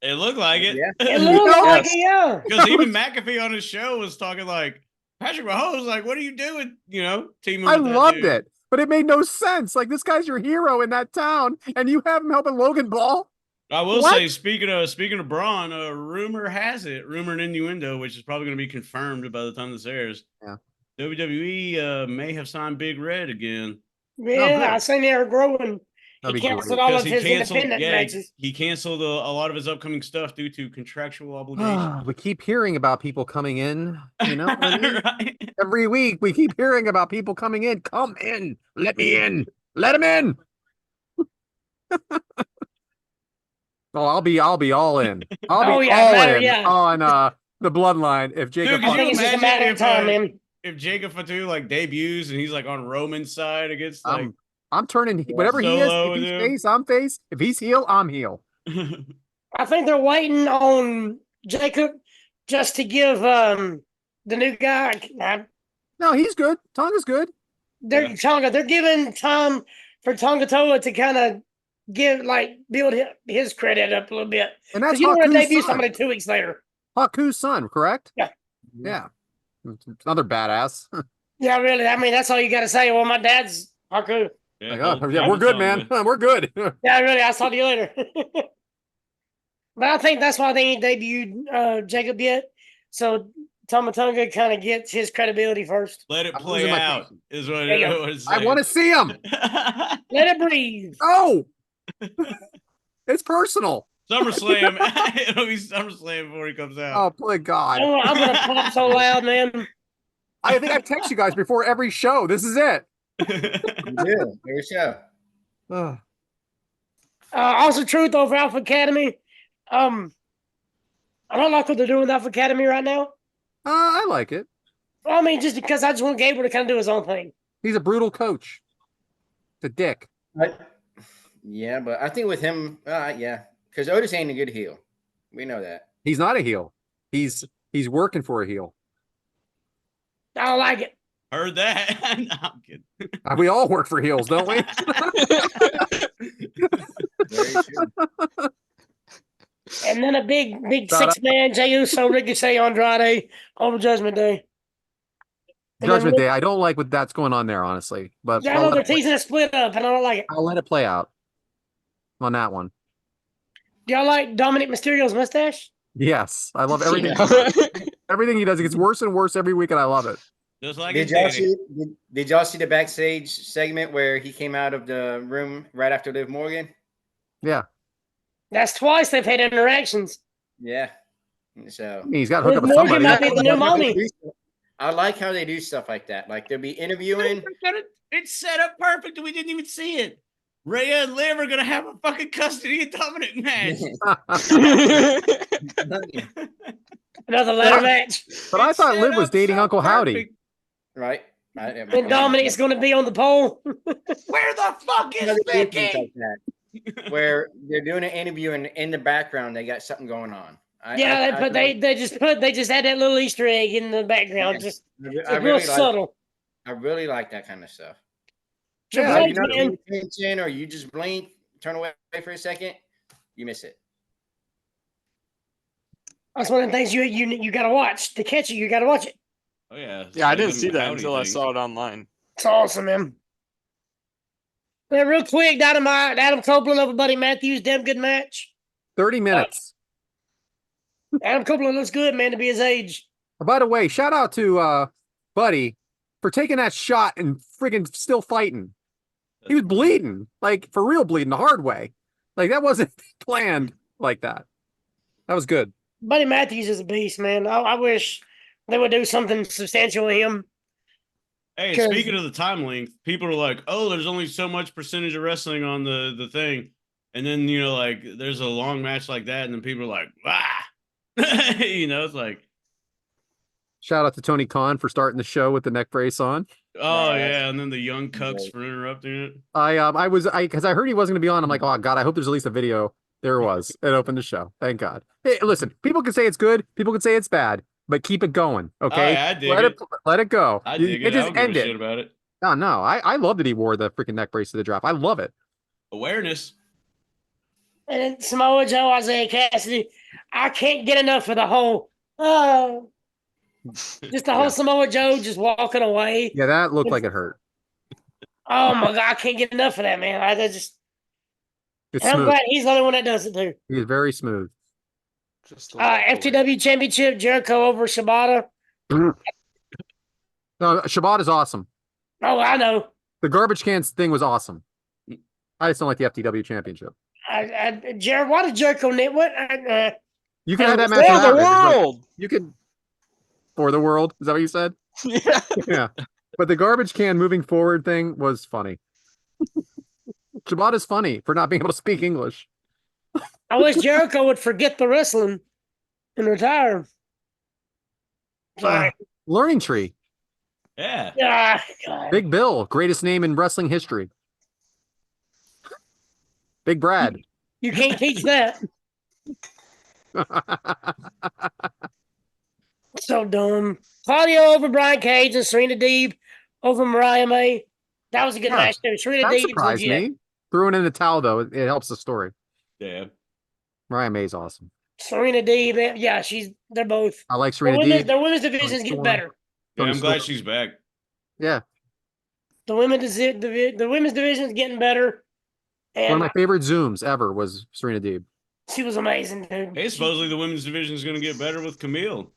It looked like it. Yeah. it looked like Yes. it, yeah. Because even McAfee on his show was talking like, Patrick Mahomes, like, what are you doing? You know, teaming I with that loved dude. it, but it made no sense. Like, this guy's your hero in that town, and you have him helping Logan Paul? I will What? say, speaking of Braun, rumor has it, rumor and innuendo, which is probably going to be confirmed by the time this airs. Yeah. WWE may have signed Big Red again. Yeah, good. I seen they're growing. That'd He be canceled great. all Because of he his canceled, independent matches. he canceled a lot of his upcoming stuff due to contractual obligations. We keep hearing about people coming in, you know? what I mean? Right? Every week, we keep hearing about people coming in. Come in. Let me in. Let him in. Oh, I'll be all in. I'll Oh, be yeah, all matter, in yeah. on the bloodline if Jacob. Dude, could I think you it's just a imagine matter of if, time, man. if Jacob Fatu like debuts and he's like on Roman's side against like I'm turning whatever he is. Solo If he's with him. face, I'm face. If he's heel, I'm heel. I think they're waiting on Jacob just to give the new guy. No, he's good. Tonga's good. Yeah. They're giving time for Tonga Toa to kind of build his credit up a little bit. And that's Because you don't want to Haku's debut son. somebody 2 weeks later. Haku's son, correct? Yeah. Yeah. Another badass. Yeah, really. I mean, that's all you got to say. Well, my dad's Haku. Like, oh, yeah, we're good, man. We're good. Yeah, really. I'll talk to you later. But I think that's why they ain't debuted Jacob yet. So Tomatunga kind of gets his credibility first. Let it I'm play losing my out patience. is what There you go. it was. I want to see him. Let it breathe. Oh, it's personal. SummerSlam. It'll be SummerSlam before he comes out. Oh, my God. Oh, I'm going to pop so loud, man. I think I've texted you guys before every show. This is it. Yeah, there we go. Ugh. Also, Truth over Alpha Academy. I don't like what they're doing with Alpha Academy right now. I like it. Well, I mean, just because I just want Gable to kind of do his own thing. He's a brutal coach. The dick. Yeah, but I think with him, yeah, because Otis ain't a good heel. We know that. He's not a heel. He's working for a heel. I don't like it. Heard that. No, I'm kidding. We all work for heels, don't we? Very true. And then a big Shout out- 6-man Jey Uso, Ricochet, Andrade on Judgment Day. And Judgment then, Day. I don't like what that's going on there, honestly. But Yeah, I know they're teasing a split up, and I don't like it. I'll let it play out on that one. Do y'all like Dominic Mysterio's mustache? Yes, I love everything. Everything he does, it gets worse and worse every week, and I love it. Just like Did y'all see the backstage segment where he came out of the room right after Liv Morgan? Yeah, That's twice they've had interactions. Yeah. So I mean, he's got hooked up with Liv somebody. Morgan might be the new mommy. I like how they do stuff like that. Like they'll be interviewing. It's set up perfect, and we didn't even see it. Rhea and Liv are gonna have a fucking custody and Dominic match. Another ladder match. But I It's thought set Liv was up dating so Uncle Howdy. perfect. Right. And Dominic's going to be on the pole. Where the fuck is Becky? Where they're doing an interview and in the background they got something going on. They just had that little Easter egg in the background, just I real really subtle. I really like that kind of stuff. Triple If H, you're not man. paying attention or you just blink, turn away for a second, you miss it. That's one of the things you got to watch to catch it. You got to watch it. Oh yeah. Yeah, I Like didn't them see that Howdy until I things. saw it online. It's awesome, man. Yeah, real quick, Dynamite, Adam Copeland over Buddy Matthews, damn good match. 30 minutes. Adam Copeland looks good, man, to be his age. Oh, by the way, shout out to Buddy for taking that shot and friggin' still fighting. He was bleeding, like for real bleeding, the hard way. Like that wasn't planned like that. That was good. Buddy Matthews is a beast, man. I wish they would do something substantial with him. Hey, 'Cause- speaking of the time length, people are like, "Oh, there's only so much percentage of wrestling on the thing," and then like there's a long match like that, and then people are like, "Ah," it's like, Shout out to Tony Khan for starting the show with the neck brace on. oh Yeah, yeah, and then the young cucks for interrupting it. Because I heard he wasn't gonna be on. I'm like, oh god, I hope there's at least a video. There was. It opened the show. Thank God. Hey, listen, people can say it's good, people can say it's bad, but keep it going. Okay. I dig let it. Let it go. I You dig can't it. I just don't give end a it. shit about it. No. I love that he wore the freaking neck brace to the draft. I love it. Awareness. And then Samoa Joe, Isaiah Cassidy. I can't get enough of the whole, just the whole Yeah. Samoa Joe just walking away. Yeah, that looked like it hurt. Oh my God, I can't get enough of that, man. It's I'm smooth. glad he's the only one that does it too. He's very smooth. Just a little away. FTW Championship, Jericho over Shibata. No, Shabbat is awesome. Oh, I know. The garbage cans thing was awesome. I just don't like the FTW championship. Jared, why did Jericho knit? What? You can have that For match. the without it. There's no- world. You could for the world. Is that what you said? Yeah. Yeah. But the garbage can moving forward thing was funny. Shabbat is funny for not being able to speak English. I wish Jericho would forget the wrestling and retire. Sorry. Learning tree. Yeah. God. Big Bill, greatest name in wrestling history. Big Brad. You can't teach that. So dumb. Claudio over Brian Cage and Serena Deeb over Mariah May. That was a good Yeah, match too. Serena That Deeb. surprised legit. me. Throwing in the towel though, it helps the story. Yeah. Mariah May's awesome. Serena Deeb. Yeah, they're both. I like Serena Deeb. Their women's division's getting Storm. better. Yeah, Tony I'm glad Storm. she's back. Yeah. The women's division's getting better. One of And my favorite Zooms ever was Serena Deeb. she was amazing, dude. Hey, supposedly the women's division is going to get better with Camille.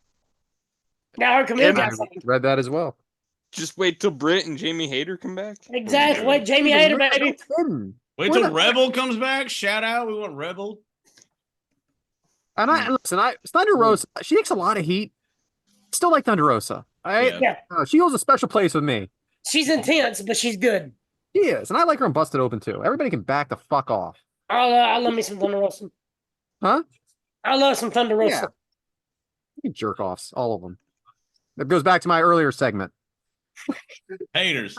Now her Camille Yeah, got I something. read that as well. Just wait till Britt and Jamie Hayter come back. Exactly. Wait, Jamie Hayter, baby. Wait till Rebel comes back. Shout out. We want Rebel. And Thunder Rosa, she takes a lot of heat. Still like Thunder Rosa. Yeah. Yeah. She holds a special place with me. She's intense, but she's good. She is. And I like her on Busted Open too. Everybody can back the fuck off. I love me some Thunder Rosa. Huh? I love some Thunder Rosa. Yeah. Jerk offs, all of them. That goes back to my earlier segment. Haters.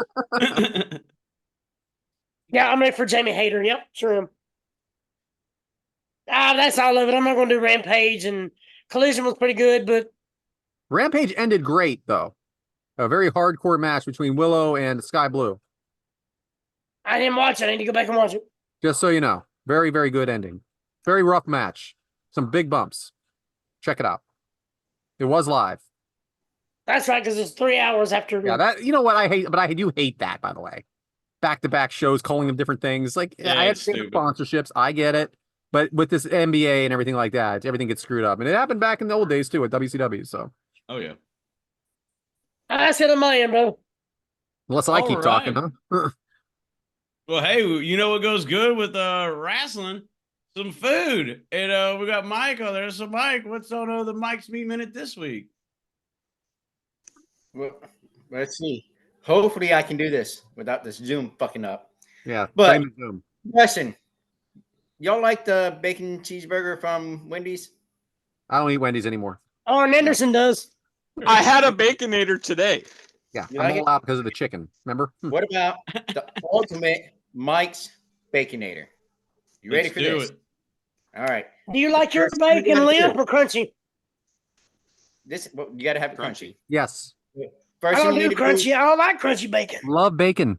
Yeah, I'm ready for Jamie Hayter. Yep, sure am. That's all of it. I'm not going to do Rampage, and Collision was pretty good, but Rampage ended great, though. A very hardcore match between Willow and Sky Blue. I didn't watch it. I need to go back and watch it. Just so you know. Very, very good ending. Very rough match. Some big bumps. Check it out. It was live. That's right, because it's 3 hours after. Yeah, that, you know what I hate, but I do hate that, by the way. Back-to-back shows, calling them different things. Like, Yeah, I have it's stupid. sponsorships. I get it. But with this NBA and everything like that, everything gets screwed up. And it happened back in the old days, too, at WCW, so. Oh, yeah. That's it on my end, bro. Unless I All keep right. talking, huh? Well, hey, you know what goes good with wrestling? Some food. And we got Mike on there. So, Mike, what's on the Mike's Meat Minute this week? Well, let's see. Hopefully, I can do this without this Zoom fucking up. Yeah. But blame Zoom. question: y'all like the bacon cheeseburger from Wendy's? I don't eat Wendy's anymore. Arn Anderson does. I had a Baconator today. Yeah, You I'm like all out because of the chicken. Remember? What about the ultimate Mike's Baconator? You ready Let's for do this? it. All right. Do you like your First thing you bacon gotta limp do- or crunchy? This well, you got to have it crunchy. Yes. First I don't thing you do need to crunchy. I don't like crunchy bacon. Love bacon.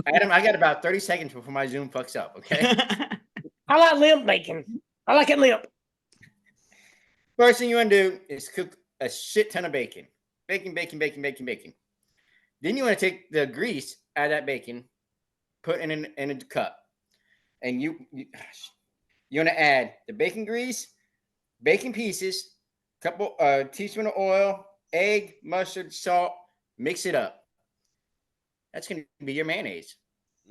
Adam, I got about 30 seconds before my Zoom fucks up. Okay. I like limp bacon. I like it limp. First thing you want to do is cook a shit ton of bacon. Bacon, bacon, bacon, bacon, bacon. Then you want to take the grease out of that bacon, put it in a cup, and you want to add the bacon grease, bacon pieces, couple teaspoon of oil, egg, mustard, salt. Mix it up. That's going to be your mayonnaise.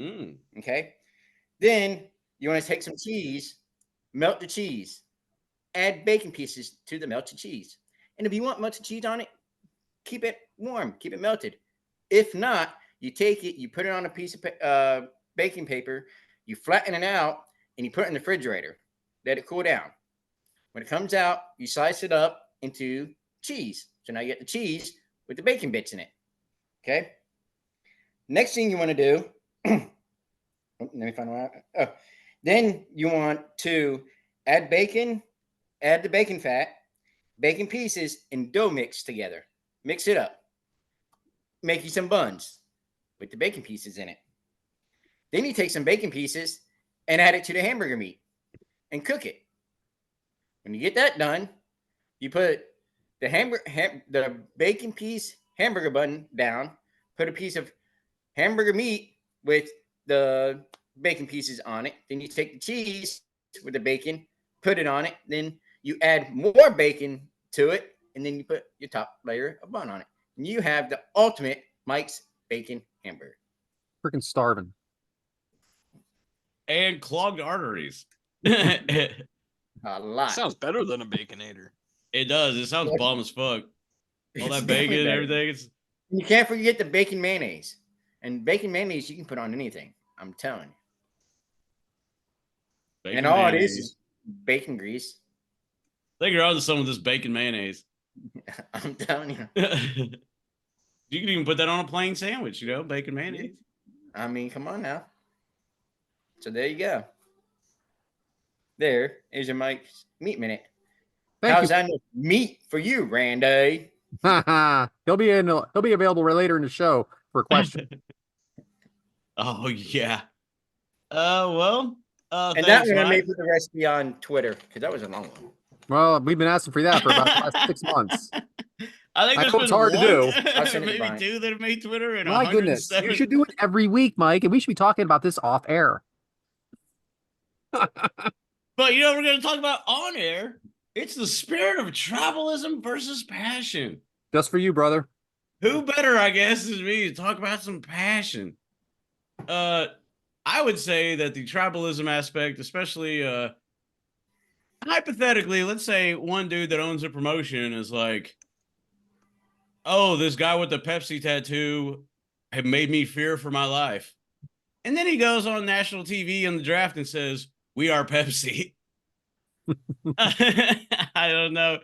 Mm. Okay. Then you want to take some cheese, melt the cheese, add bacon pieces to the melted cheese. And if you want melted cheese on it, keep it warm, keep it melted. If not, you take it, you put it on a piece of baking paper, you flatten it out, and you put it in the refrigerator. Let it cool down. When it comes out, you slice it up into cheese. So now you get the cheese with the bacon bits in it. Okay. Next thing you want to do, let me find out. Oh, then you want to add bacon, add the bacon fat, bacon pieces, and dough mix together. Mix it up. Make you some buns with the bacon pieces in it. Then you take some bacon pieces and add it to the hamburger meat and cook it. When you get that done, you put the bacon piece hamburger bun down, put a piece of hamburger meat with the bacon pieces on it. Then you take the cheese with the bacon, put it on it. Then you add more bacon to it, and then you put your top layer of bun on it. And you have the ultimate Mike's Bacon Hamburger. Freaking starving. And clogged arteries. A lot. Sounds better than a Baconator. It does. It sounds bomb as fuck. All It's that definitely bacon and better. everything. It's You can't forget the bacon mayonnaise. And bacon mayonnaise you can put on anything. I'm telling you. bacon And all mayonnaise. it is bacon grease. I think you're onto some of this bacon mayonnaise. I'm telling you. You can even put that on a plain sandwich, bacon mayonnaise. I mean, come on now. So there you go. There is your Mike's Meat Minute. Thank How's that meat for you, Randy? you. He'll be available later in the show for a question. Oh yeah. Well. And Thanks, that one I Mike. made for the recipe on Twitter because that was a long one. Well, we've been asking for that for about the last 6 months. I think I there's know been it's hard to one, do. I'll send it to maybe Brian. 2 that have made Twitter, and My goodness, 107. you should do it every week, Mike, and we should be talking about this off air. But we're going to talk about on air. It's the spirit of tribalism versus passion. Just for you, brother. Who better, I guess, is me to talk about some passion? I would say that the tribalism aspect, especially hypothetically, let's say one dude that owns a promotion is like, oh, this guy with the Pepsi tattoo had made me fear for my life. And then he goes on national TV in the draft and says, we are Pepsi. I don't know.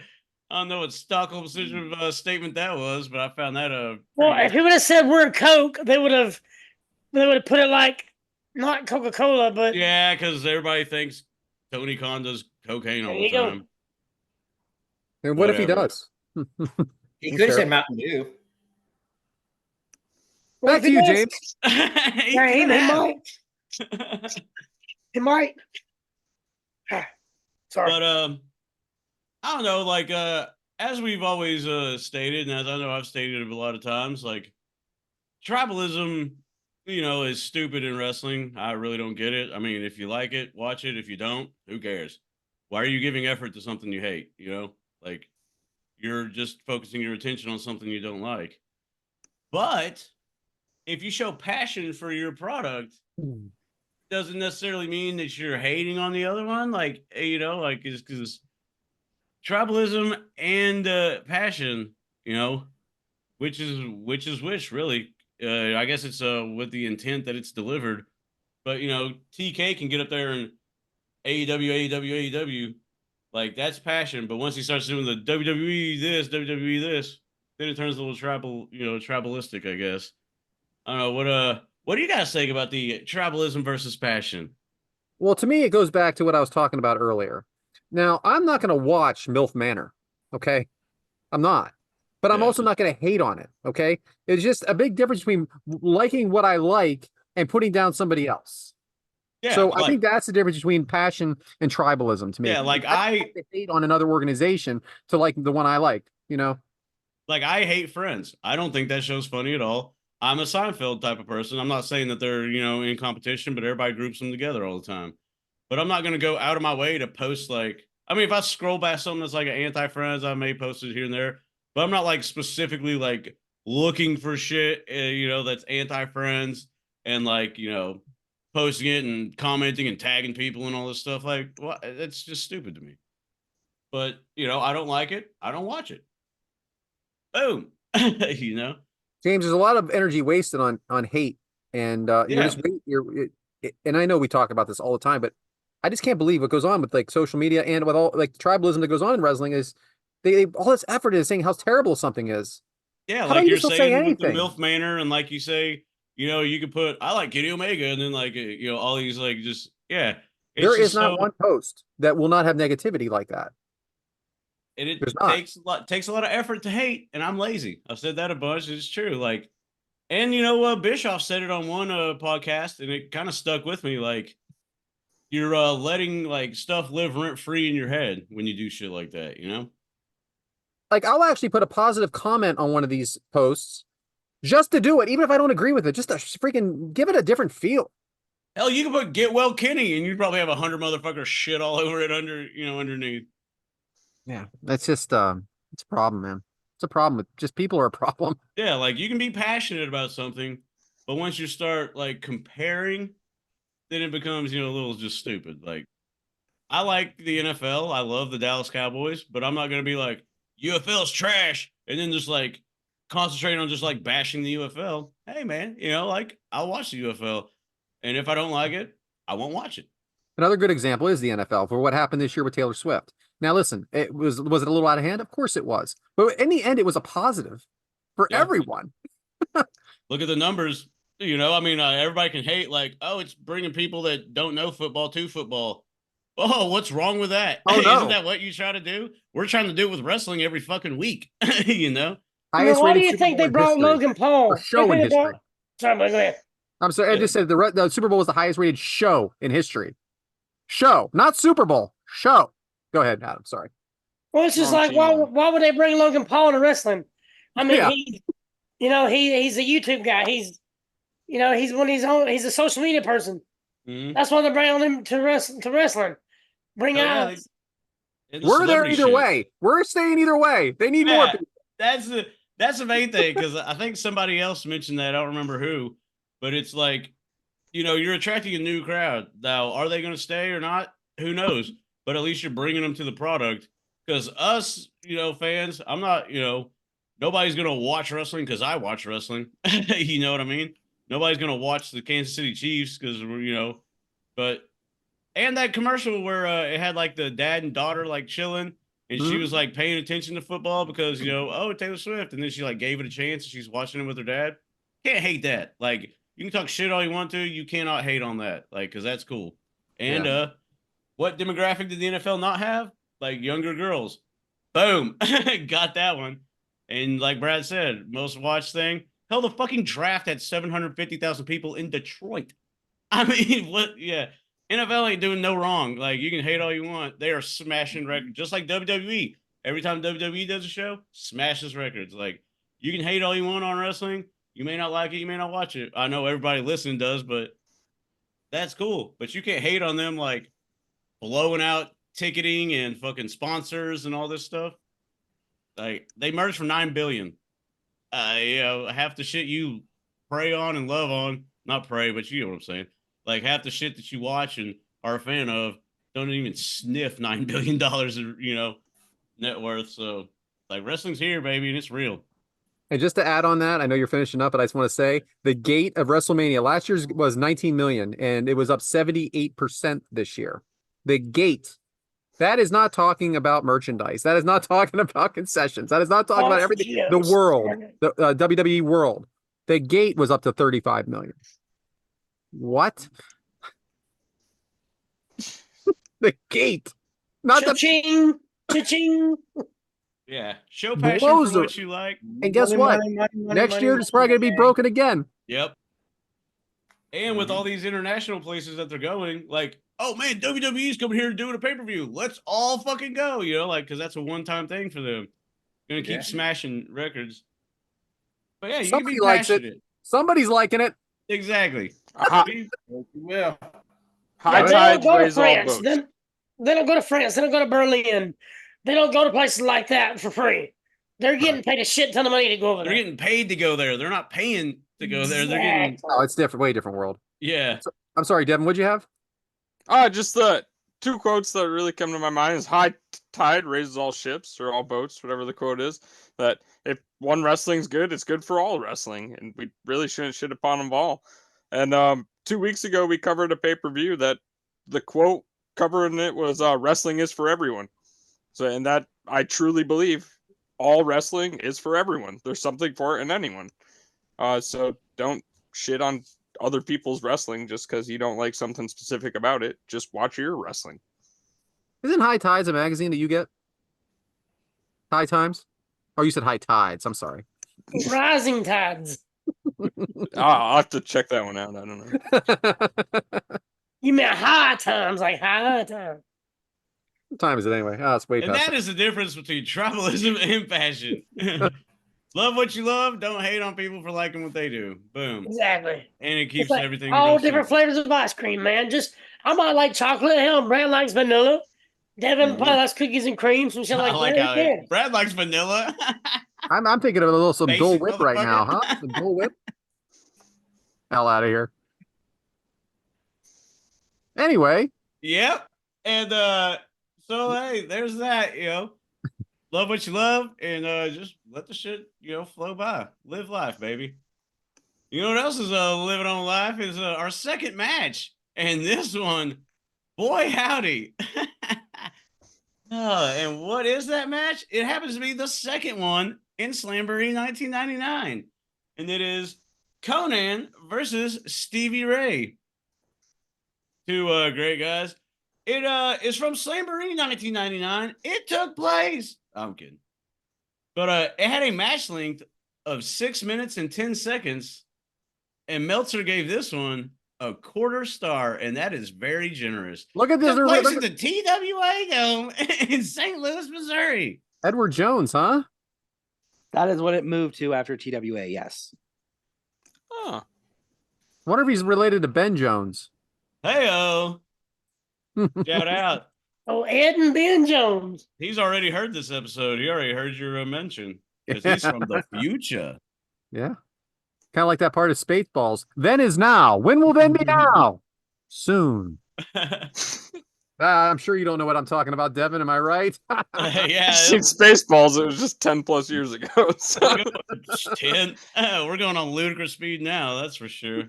I don't know what Stockholm Syndrome statement that was, but I found that Well, if he would have said we're Coke, they would have put it like not Coca-Cola, but yeah, because everybody thinks Tony Khan does cocaine all there the you go. time. And what if he Whatever. does? He Who could have cares? said Mountain Dew. Well, Back if to he you, does, James. yeah, he might. He might. Sorry. But I don't know, like as we've always stated, and as I know I've stated it a lot of times, like tribalism, is stupid in wrestling. I really don't get it. I mean, if you like it, watch it. If you don't, who cares? Why are you giving effort to something you hate? Like you're just focusing your attention on something you don't like. But if you show passion for your product, doesn't necessarily mean that you're hating on the other one. Like, like it's because tribalism and passion, which is which really. I guess it's with the intent that it's delivered. But TK can get up there and AEW, like that's passion. But once he starts doing the WWE this, then it turns a little tribalistic, I guess. I don't know what do you guys think about the tribalism versus passion? Well, to me, it goes back to what I was talking about earlier. Now, I'm not going to watch MILF Manor, okay? I'm not. But I'm Yeah. also not going to hate on it, okay? It's just a big difference between liking what I like and putting down somebody else. Yeah, So I think that's the difference between passion and tribalism to me. Yeah, like I don't have to hate on another organization to like the one I like, Like I hate Friends. I don't think that show's funny at all. I'm a Seinfeld type of person. I'm not saying that they're, in competition, but everybody groups them together all the time. But I'm not going to go out of my way to post if I scroll past something that's like an anti-Friends, I may post it here and there. But I'm not like specifically like looking for shit, that's anti-Friends and posting it and commenting and tagging people and all this stuff. Like, well, that's just stupid to me. But, I don't like it. I don't watch it. Boom. James, there's a lot of energy wasted on hate, and and I know we talk about this all the time, but I just can't believe what goes on with like social media and with all like the tribalism that goes on in wrestling is they all this effort is saying how terrible something is. Yeah, how like you you're still saying say with the anything? MILF Manor, and like you say, you could put I like Kenny Omega, and then all these just There is just not one post that will not have negativity like that. And it There's not. takes a lot of effort to hate, and I'm lazy. I've said that a bunch. It's true. Like, and Bischoff said it on one podcast, and it kind of stuck with me. Like, you're letting like stuff live rent free in your head when you do shit like that. Like I'll actually put a positive comment on one of these posts just to do it, even if I don't agree with it, just to freaking give it a different feel. Hell, you can put "Get Well Kenny," and you'd probably have 100 motherfuckers shit all over it underneath. Yeah, that's just it's a problem, man. It's a problem with just people are a problem. Yeah, like you can be passionate about something, but once you start like comparing, then it becomes a little just stupid. Like I like the NFL, I love the Dallas Cowboys, but I'm not gonna be like UFL's trash and then just like concentrate on just like bashing the UFL. Hey man, like I'll watch the UFL, and if I don't like it, I won't watch it. Another good example is the NFL for what happened this year with Taylor Swift. Now, listen, was it a little out of hand? Of course it was. But in the end, it was a positive for everyone. Look at the numbers. Everybody can hate like, oh, it's bringing people that don't know football to football. Oh, what's wrong with that? Oh, no. Isn't that what you try to do? We're trying to do it with wrestling every fucking week. Why do you Super think Bowl they in brought history. Logan Paul? A show in history. Sorry, go ahead. I'm sorry. I just said the Super Bowl was the highest rated show in history. Show, not Super Bowl. Show. Go ahead, Adam. Sorry. Well, it's just like why would they bring Logan Paul to wrestling? I mean, Yeah. he's a YouTube guy. He's he's a social media person. Mm-hmm. That's why they're bringing him to wrestling. Bring out. We're there either way. We're staying either way. They need more people. That's the main thing, because I think somebody else mentioned that. I don't remember who, but it's like, you're attracting a new crowd. Now, are they going to stay or not? Who knows? But at least you're bringing them to the product. Because us, fans, I'm not, nobody's going to watch wrestling because I watch wrestling. You know what I mean? Nobody's going to watch the Kansas City Chiefs because, but, and that commercial where it had like the dad and daughter like chilling, And she was like paying attention to football because, Taylor Swift. And then she like gave it a chance and she's watching it with her dad. Can't hate that. Like, you can talk shit all you want to. You cannot hate on that. Like, because that's cool. And what demographic did the NFL not have? Like, younger girls. Boom. Got that one. And like Brad said, most watched thing. Hell, the fucking draft had 750,000 people in Detroit. I mean, what? Yeah. NFL ain't doing no wrong. Like, you can hate all you want. They are smashing records, just like WWE. Every time WWE does a show, smashes records. Like, you can hate all you want on wrestling. You may not like it. You may not watch it. I know everybody listening does, but that's cool. But you can't hate on them, like, blowing out ticketing and fucking sponsors and all this stuff. Like, they merged for $9 billion. Half the shit you prey on and love on, not pray, but you know what I'm saying. Like, half the shit that you watch and are a fan of don't even sniff $9 billion of, net worth. So, like, wrestling's here, baby, and it's real. And just to add on that, I know you're finishing up, but I just want to say the gate of WrestleMania last year's was 19 million, and it was up 78% this year. The gate. That is not talking about merchandise. That is not talking about concessions. That is not talking about everything. Yes. The world, the WWE world. The gate was up to 35 million. What? The gate. Not Cha-ching, cha-ching. Yeah. Show passion for Blows are- what you like. And guess what? Next year, it's probably going to be broken again. Yep. And with all these international places that they're going, like, oh man, WWE's coming here and doing a pay-per-view. Let's all fucking go, because that's a one-time thing for them. Gonna keep smashing records. But yeah, you Somebody can be likes it. passionate. Somebody's liking it. Exactly. Well, High They tides don't go to raise all France. boats. Then they don't go to France. They don't go to Berlin. They don't go to places like that for free. They're getting paid a shit ton of money to go over They're there. getting paid to go there. They're not paying to go there. They're getting Exactly. Oh, it's different. Way different world. yeah. I'm sorry, Devin. What'd you have? Just the two quotes that really come to my mind is high tide raises all ships or all boats, whatever the quote is. That if one wrestling's good, it's good for all wrestling, and we really shouldn't shit upon them all. And 2 weeks ago, we covered a pay-per-view that the quote covering it was "Wrestling is for everyone." So, and that I truly believe all wrestling is for everyone. There's something for it in anyone. So don't shit on other people's wrestling just because you don't like something specific about it. Just watch your wrestling. Isn't High Tides a magazine that you get? High Times? Oh, you said High Tides. I'm sorry. Rising tides. I'll have to check that one out. I don't know. You meant high times, like high times. What time is it anyway? Oh, it's way And past. that is the difference between tribalism and passion. Love what you love. Don't hate on people for liking what they do. Boom. Exactly. And it It's keeps like everything all real different simple. flavors of ice cream, man. Just I might like chocolate. Hell, Brad likes vanilla. Devin probably likes cookies and cream, some shit like I like that. how Yeah. Brad likes vanilla. I'm thinking of a little some Dole Basic Whip right now, motherfucker. huh? Some Dole Whip. Hell out of here. Anyway, Yep. And so hey, there's that, Love what you love and just let the shit, flow by. Live life, baby. You know what else is living on life is our second match. And this one, boy howdy. And what is that match? It happens to be the second one in Slamboree 1999. And it is Konnan versus Stevie Ray. Two great guys. It is from Slamboree 1999. It took place. I'm kidding. But it had a match length of 6 minutes and 10 seconds. And Meltzer gave this one a 1/4 star, and that is very generous. look at this. Took place at the TWA Dome in St. Louis, Missouri. Edward Jones, huh? That is what it moved to after TWA. Yes. Huh. Wonder if he's related to Ben Jones. Hey-o. Shout out. Oh, Ed and Ben Jones. He's already heard this episode. He already heard your mention. Because he's from the future. Yeah. Kind of like that part of Spaceballs. Then is now. When will then be now? Soon. I'm sure you don't know what I'm talking about, Devin. Am I right? Yeah. I've seen Spaceballs. It was just 10 plus years ago. So. 10. We're going on ludicrous speed now. That's for sure.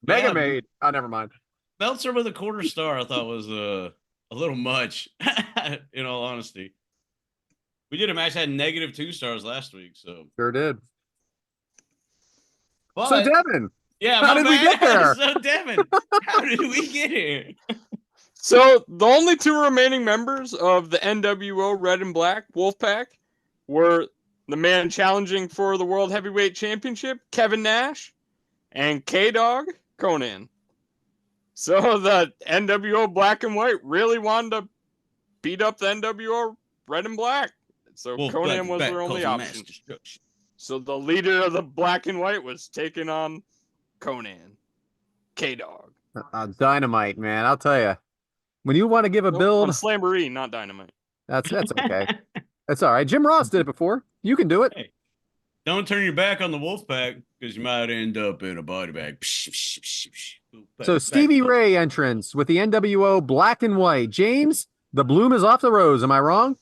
Mega Yeah. Maid. Oh, never mind. Meltzer with a 1/4 star I thought was a little much. In all honesty, we did a match that had -2 stars last week. So Sure did. but, So Devyn, yeah, how did we get there? So Devyn, how did we get here? So the only two remaining members of the NWO Red and Black Wolfpack were the man challenging for the World Heavyweight Championship, Kevin Nash, and K-Dog, Konnan. So the NWO Black and White really wanted to beat up the NWO Red and Black. So Konnan was their only option. So the leader of the Black and White was taking on Konnan, K-Dog. Dynamite, man. I'll tell you. When you want to give a build, on Slamboree, not Dynamite. That's okay. That's all right. Jim Ross did it before. You can do it. Hey, don't turn your back on the Wolfpack because you might end up in a body bag. So Stevie Ray entrance with the NWO Black and White. James, the bloom is off the rose. Am I wrong?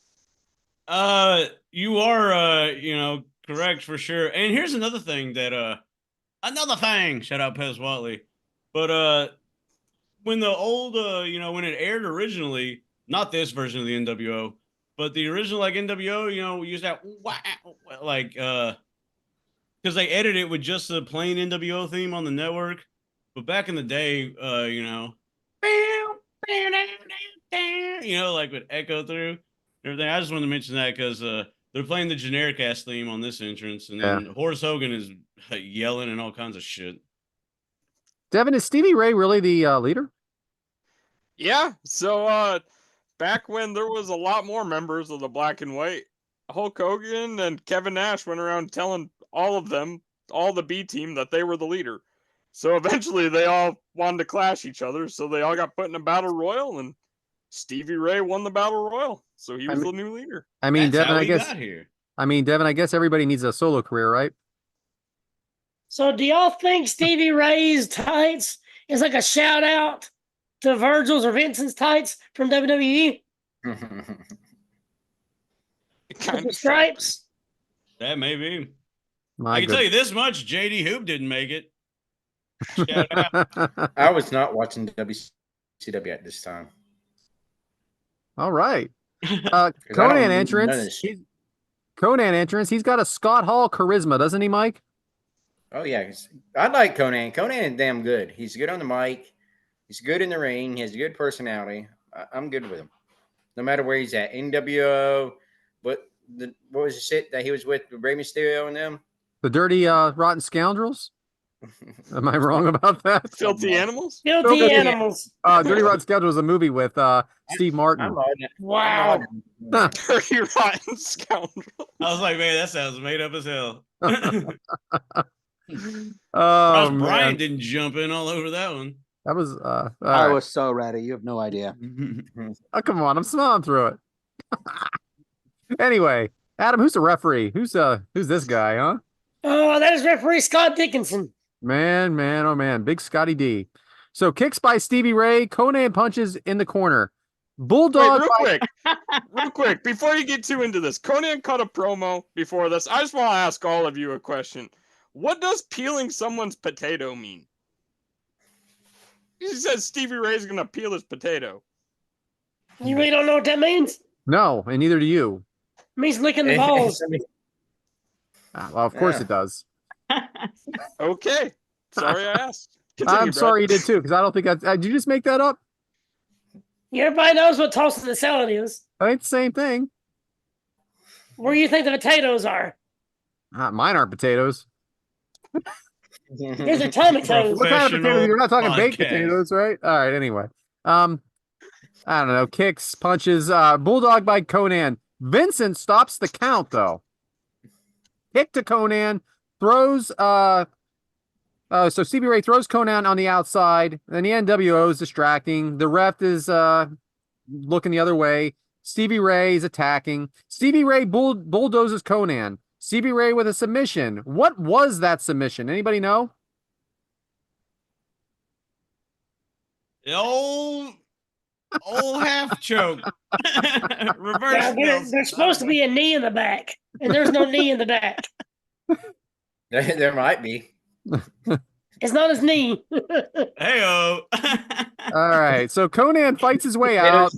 You are, correct for sure. And here's another thing that, shout out Pez Watley. But, when the old, when it aired originally, not this version of the NWO, but the original, NWO, we used that, because they edited it with just the plain NWO theme on the network. But back in the day, would echo through everything. I just wanted to mention that because they're playing the generic ass theme on this entrance, and then Horace Hogan is yelling and all kinds of shit. Devyn, is Stevie Ray really the leader? Yeah. So back when there was a lot more members of the Black and White, Hulk Hogan and Kevin Nash went around telling all of them, all the B team, that they were the leader. So eventually they all wanted to clash each other. So they all got put in a battle royal, and Stevie Ray won the battle royal. So he was the new leader. I mean, That's Devyn, how I we guess. got here. I mean, Devyn, I guess everybody needs a solo career, right? So do y'all think Stevie Ray's tights is like a shout out to Virgil's or Vincent's tights from WWE? With the stripes? That may be. I can tell you this much: JD Hoop didn't make it. Shout out. I was not watching WCW at this time. All right. Konnan entrance. Konnan entrance. He's got a Scott Hall charisma, doesn't he, Mike? Oh, yeah. I like Konnan. Konnan is damn good. He's good on the mic. He's good in the ring. He has a good personality. I'm good with him. No matter where he's at. NWO. What was the shit that he was with Rey Mysterio and them? The Dirty Rotten Scoundrels? Am I wrong about that? Filthy Animals? Filthy Animals. Dirty Rotten Scoundrels was a movie with Steve Martin. Wow. Dirty Rotten Scoundrel. I was like, man, that sounds made up as hell. Oh, Brian didn't jump in all over that one. That was I was so ready. You have no idea. Oh, come on, I'm smiling through it. Anyway, Adam, who's the referee? Who's this guy, huh? Oh, that is referee Scott Dickinson. Man, oh man, big Scotty D. So kicks by Stevie Ray, Konnan punches in the corner. Bulldog. Wait, real quick, before you get too into this, Konnan cut a promo before this. I just want to ask all of you a question. What does peeling someone's potato mean? He says Stevie Ray's gonna peel his potato. You really don't know what that means? No, and neither do you. It means licking the balls. Well, of course it does. Okay. Sorry I asked. Continue, I'm sorry you did too, because I don't think did you just make that up? Everybody knows what tossing the salad is. It ain't the same thing. Where do you think the potatoes are? Mine aren't potatoes. Here's your tummy toes. What kind of potatoes? You're not talking baked podcast. potatoes, right? All right, anyway. I don't know. Kicks, punches, bulldog by Konnan. Vincent stops the count, though. Kick to Konnan, throws, so Stevie Ray throws Konnan on the outside, then the NWO is distracting. The ref is looking the other way. Stevie Ray is attacking. Stevie Ray bulldozes Konnan. Stevie Ray with a submission. What was that submission? Anybody know? The old half choke. Reverse. There's supposed to be a knee in the back, and there's no knee in the back. There might be. It's not his knee. Hey-oh. All right, so Konnan fights his way out.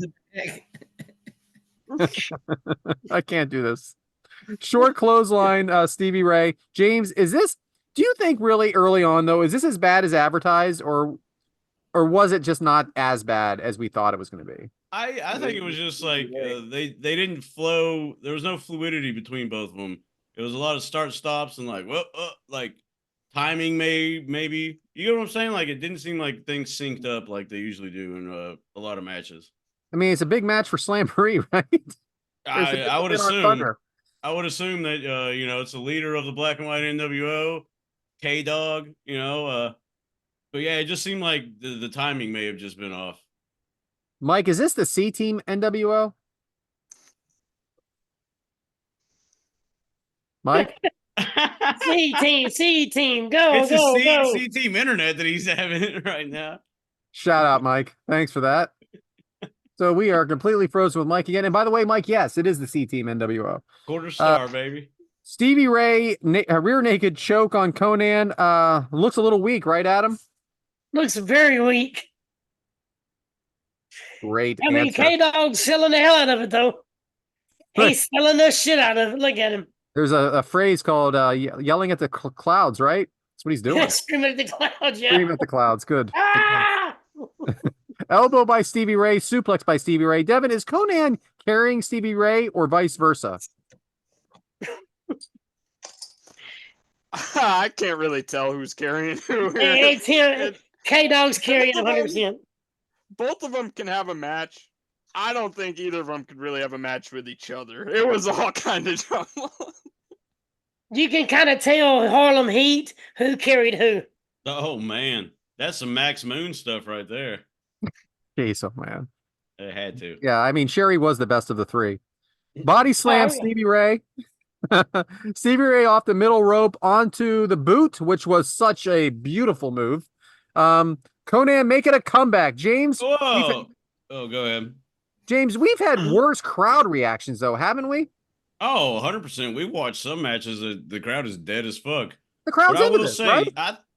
I can't do this. Short clothesline, Stevie Ray. James, do you think really early on though, is this as bad as advertised, or was it just not as bad as we thought it was going to be? I think it was just like they didn't flow. There was no fluidity between both of them. It was a lot of start stops and like timing maybe. You know what I'm saying? Like it didn't seem like things synced up like they usually do in a lot of matches. I mean, it's a big match for Slamboree, right? I would assume. I would assume that it's the leader of the Black and White NWO, K Dog. But yeah, it just seemed like the timing may have just been off. Mike, is this the C Team NWO? Mike? C team, go, it's go, the go. C Team internet that he's having right now. Shout out, Mike. Thanks for that. So we are completely frozen with Mike again. And by the way, Mike, yes, it is the C Team NWO. Quarter star, baby. Stevie Ray, rear naked choke on Konnan. Looks a little weak, right, Adam? Looks very weak. Great. I mean, K-Dog's selling the hell out of it, though. He's selling the shit out of it. Look at him. There's a phrase called yelling at the clouds, right? That's what he's doing. Screaming at the clouds, yeah. Screaming at the clouds. Good. Ah! Elbow by Stevie Ray, suplex by Stevie Ray. Devyn, is Konnan carrying Stevie Ray or vice versa? I can't really tell who's carrying who. It's him. K-Dog's carrying 100%. Both of them can have a match. I don't think either of them could really have a match with each other. It was all kind of trouble. You can kind of tell Harlem Heat who carried who. Oh man, that's some Max Moon stuff right there. Jeez, oh man. It had to. Yeah, I mean, Sherry was the best of the three. Body slam, Stevie Ray. Stevie Ray off the middle rope onto the boot, which was such a beautiful move. Konnan making a comeback. James. Whoa. Oh, go ahead. James, we've had worse crowd reactions, though, haven't we? Oh, 100%. We watched some matches that the crowd is dead as fuck. The crowd's into this, right?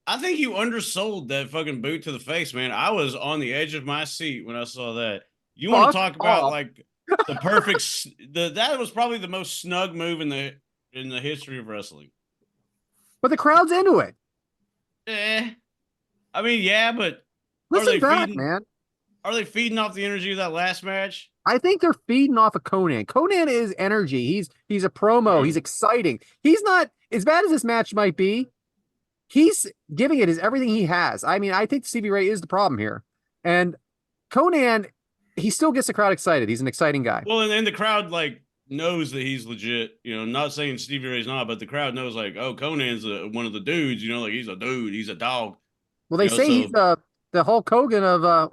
I think you undersold that fucking boot to the face, man. I was on the edge of my seat when I saw that. You want to talk about like the perfect that was probably the most snug move in the history of wrestling. But the crowd's into it. I mean, yeah, but listen back, man. Are they feeding off the energy of that last match? I think they're feeding off of Konnan. Konnan is energy. He's a promo. He's exciting. He's not as bad as this match might be. He's giving it everything he has. I mean, I think Stevie Ray is the problem here. And Konnan, he still gets the crowd excited. He's an exciting guy. Well, and the crowd like knows that he's legit. Not saying Stevie Ray's not, but the crowd knows like, oh, Conan's one of the dudes. Like he's a dude. He's a dog. Well, they say he's the Hulk Hogan of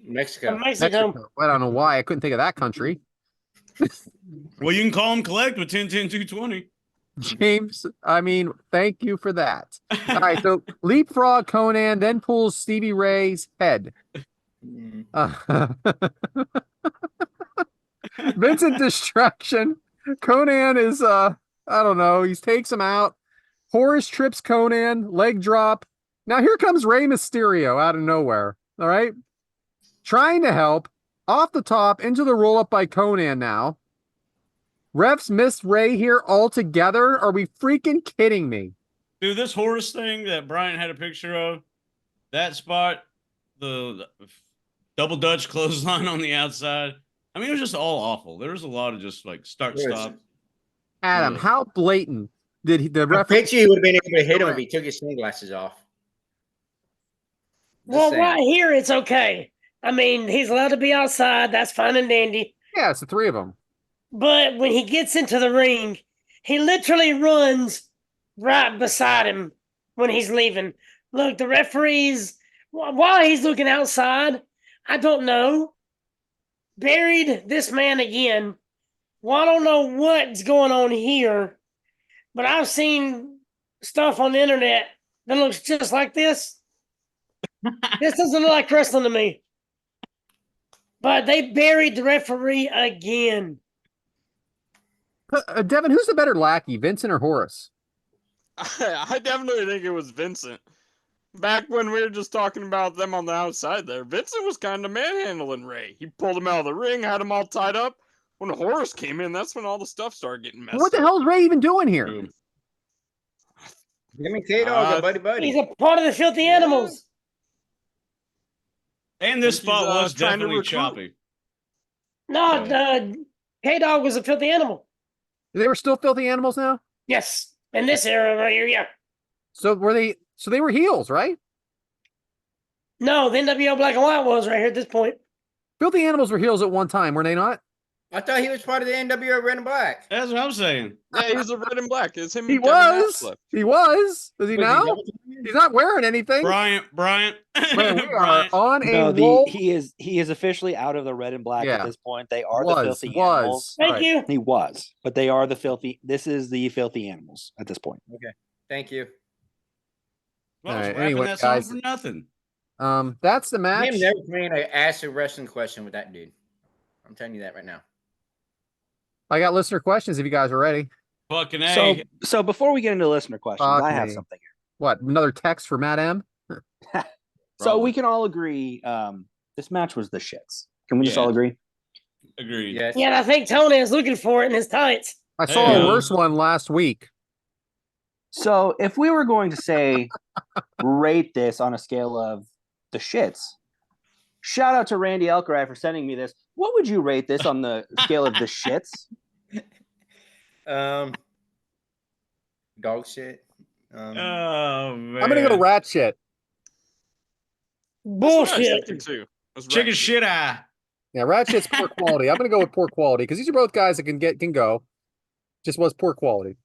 Mexico. Mexico. I don't know why. I couldn't think of that country. Well, you can call him Collect with 10-10-220. James, I mean, thank you for that. All right, so leapfrog Konnan, then pulls Stevie Ray's head. Vincent distraction. Konnan is, I don't know, he takes him out. Horace trips Konnan, leg drop. Now here comes Rey Mysterio out of nowhere. All right. Trying to help. Off the top, into the roll-up by Konnan now. Refs missed Ray here altogether. Are we freaking kidding me? Dude, this Horace thing that Brian had a picture of, that spot, the double Dutch clothesline on the outside. I mean, it was just all awful. There was a lot of just like start-stop. Adam, how blatant did the ref? I bet you he would have been able to hit him if he took his sunglasses off. Well, right here, it's okay. I mean, he's allowed to be outside. That's fine and dandy. Yeah, it's the three of them. But when he gets into the ring, he literally runs right beside him when he's leaving. Look, the referees, while he's looking outside, I don't know, buried this man again. Well, I don't know what's going on here, but I've seen stuff on the internet that looks just like this. This doesn't look like wrestling to me. But they buried the referee again. Devyn, who's the better lackey, Vincent or Horace? I definitely think it was Vincent. Back when we were just talking about them on the outside there, Vincent was kind of manhandling Ray. He pulled him out of the ring, had him all tied up. When Horace came in, that's when all the stuff started getting messed What the up. hell is Ray even doing here? Him and K-Dog are buddy. He's a part of the filthy animals. And this Think he's, spot was trying to definitely recruit. choppy. No, K-Dog was a filthy animal. They were still filthy animals now? Yes. In this era right here, yeah. So they were heels, right? No, the NWO Black and White was right here at this point. Filthy animals were heels at one time, were they not? I thought he was part of the NWO Red and Black. That's what I'm saying. Yeah, he's a red and black. It's him. He and Devyn was. Nash left. He was. Is he Was now? double He's not wearing anything. Bryant. Man, we are Bryant. on No, a roll. he is officially out of the red and black Yeah. at this point. They are the filthy animals. Thank Right. you. He was, but they are the filthy. This is the filthy animals at this point. Thank you. Well, All I was right, rapping anyway, that song guys. for nothing. That's the match. Him never man to ask a wrestling question with that dude. I'm telling you that right now. I got listener questions if you guys are ready. Fucking So, A. so before we get into listener questions, Fuck I have me. something here. What? Another text for Matt M? So Probably. we can all agree this match was the shits. Can we just Yeah. all agree? Agreed. Yes. Yeah, and I think Tony is looking for it in his tights. I saw Hey, a worse one last week. So if we were going to say rate this on a scale of the shits, shout out to Randy Elkerai for sending me this. What would you rate this on the scale of the shits? Dog shit. Oh man. I'm gonna go rat shit. That's what I was Bullshit. thinking, too. Was Chicken rat shit eye. Yeah, rat shit's poor quality. I'm gonna go with poor quality because these are both guys that can go. Just was poor quality.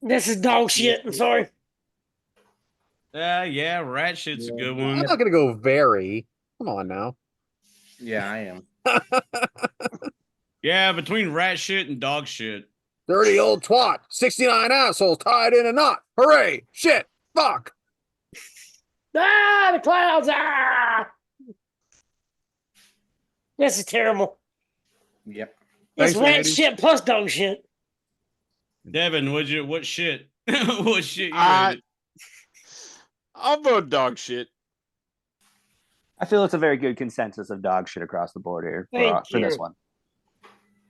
This is dog shit. I'm sorry. Yeah, rat shit's a good I'm one. not gonna go very. Come on now. Yeah, I am. Yeah, between rat shit and dog shit. Dirty old twat. 69 assholes tied in a knot. Hooray! Shit! Fuck! Ah, the clouds. Ah. This is terrible. Yep. It's Thanks, rat Randy. shit plus dog shit. Devin, what shit? What shit you I- rated? I'll vote dog shit. I feel it's a very good consensus of dog shit across the board here Thank for this you. one.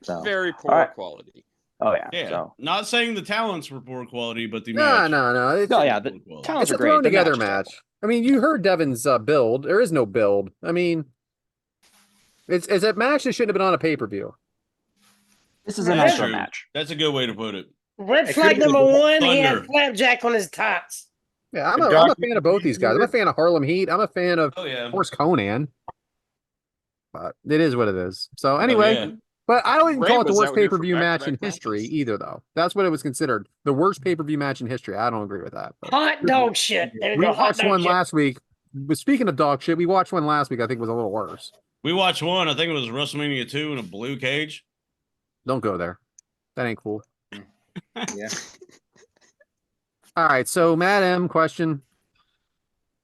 So, Very poor all right. quality. oh yeah. Yeah. So, Not saying the talents were poor quality, but the No, match. no. It's, oh yeah, Poor the quality. talents it's are a great. thrown The together is match. terrible. I mean, you heard Devin's build. There is no build. I mean, it's a match that shouldn't have been on a pay-per-view. This is a That's nitro true. match. That's a good way to put it. Red It flag could've been number one, he Thunder. had flapjack on his tights. Yeah, The I'm a Dog fan of both these guys. I'm a fan of Harlem Heat. I'm a fan of, Oh yeah. of course, Konnan. But it is what it is. So anyway, yeah. but I don't even Ray call it the was worst out here for pay-per-view match in back-to-back history matches. either, though. That's what it was considered. The worst pay-per-view match in history. I don't agree with that. But Hot dog shit. There we we go. Hot watched dog one shit. last week. But speaking of dog shit, we watched one last week. I think was a little worse. We watched one. I think it was WrestleMania 2 in a blue cage. Don't go there. That ain't cool. Yeah. All right. So Matt M. question: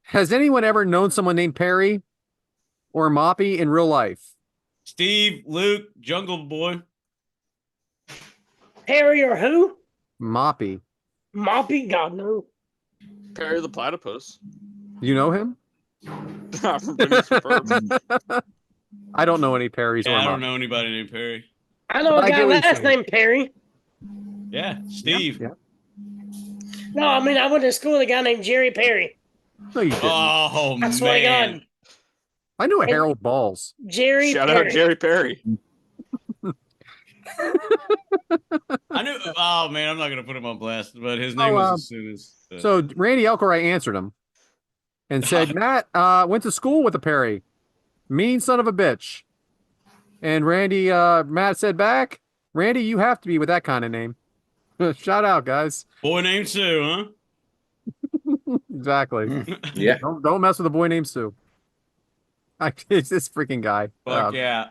has anyone ever known someone named Perry or Moppy in real life? Steve, Luke, Jungle Boy. Perry or who? Moppy. Moppy? God, no. Perry the Platypus. You know him? From Phineas and Ferb. I don't know any Perrys Yeah, or I don't Moppy. know anybody named Perry. I know But a I guy get what you're last saying. name Perry. Yeah, Steve. Yeah. No, I mean, I went to school with a guy named Jerry Perry. No, you didn't. Oh I swear to man. God. I knew a Harold Balls. Jerry Shout Perry. out Jerry Perry. I knew. Oh man, I'm not gonna put him on blast, but his name was as soon as. So Randy Elkerai answered him and said, Matt went to school with a Perry. Mean son of a bitch. And Matt said back, Randy, you have to be with that kind of name. Shout out, guys. Boy named Sue, huh? Exactly. Yeah. Don't mess with a boy named Sue. It's this freaking guy. Fuck yeah.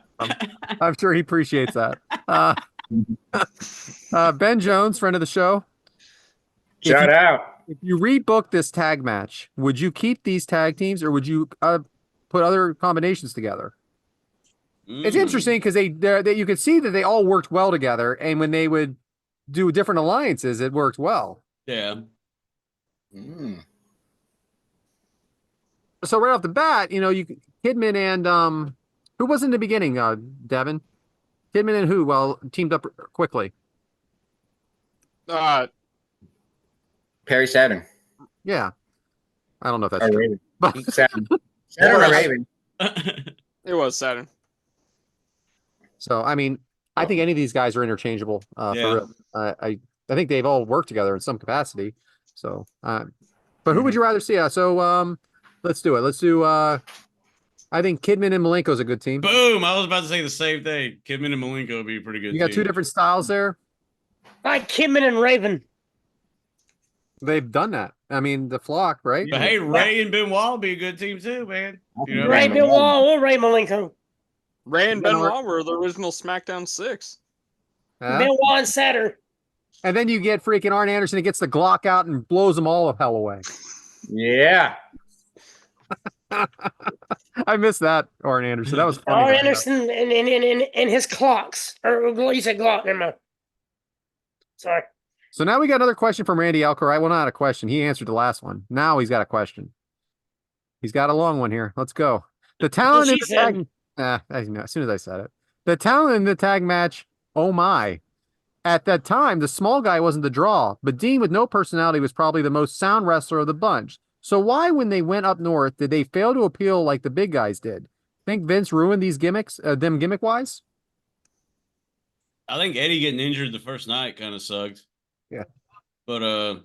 I'm sure he appreciates that. Ben Jones, friend of the show. Shout out. If you rebook this tag match, would you keep these tag teams or would you put other combinations together? It's interesting because they you could see that they all worked well together, and when they would do different alliances, it worked well. Yeah. So right off the bat, Kidman and who was in the beginning? Devyn, Kidman and who? Well, teamed up quickly. Perry Saturn. Yeah, I don't know if that's Or true. Raven. But Saturn or Raven. It was Saturn. so I mean, I think any of these guys are interchangeable. For real. I think they've all worked together in some capacity. So, but who would you rather see? So let's do it. Let's do. I think Kidman and Malenko is a good team. Boom! I was about to say the same thing. Kidman and Malenko would be a pretty good. You got team. two different styles there. Like Kidman and Raven. They've done that. I mean, the flock, right? But hey, Ray and Benoit would be a good team too, man. You know, Ray Benoit or Ray Malenko. Ray and Benoit were the original SmackDown 6. Benoit and Saturn. And then you get freaking Arn Anderson that gets the Glock out and blows them all of hell away. Yeah. I missed that, Arn Anderson. That was funny. Arn Anderson and his clocks. Or you said Glock, never mind. Sorry. So now we got another question from Randy Alcaray. Well, not a question. He answered the last one. Now he's got a question. He's got a long one here. Let's go. The talent in the tag. As soon as I said it. The talent in the tag match. Oh my. At that time, the small guy wasn't the draw, but Dean with no personality was probably the most sound wrestler of the bunch. So why, when they went up north, did they fail to appeal like the big guys did? Think Vince ruined these gimmicks, them gimmick-wise? I think Eddie getting injured the first night kind of sucked. Yeah. But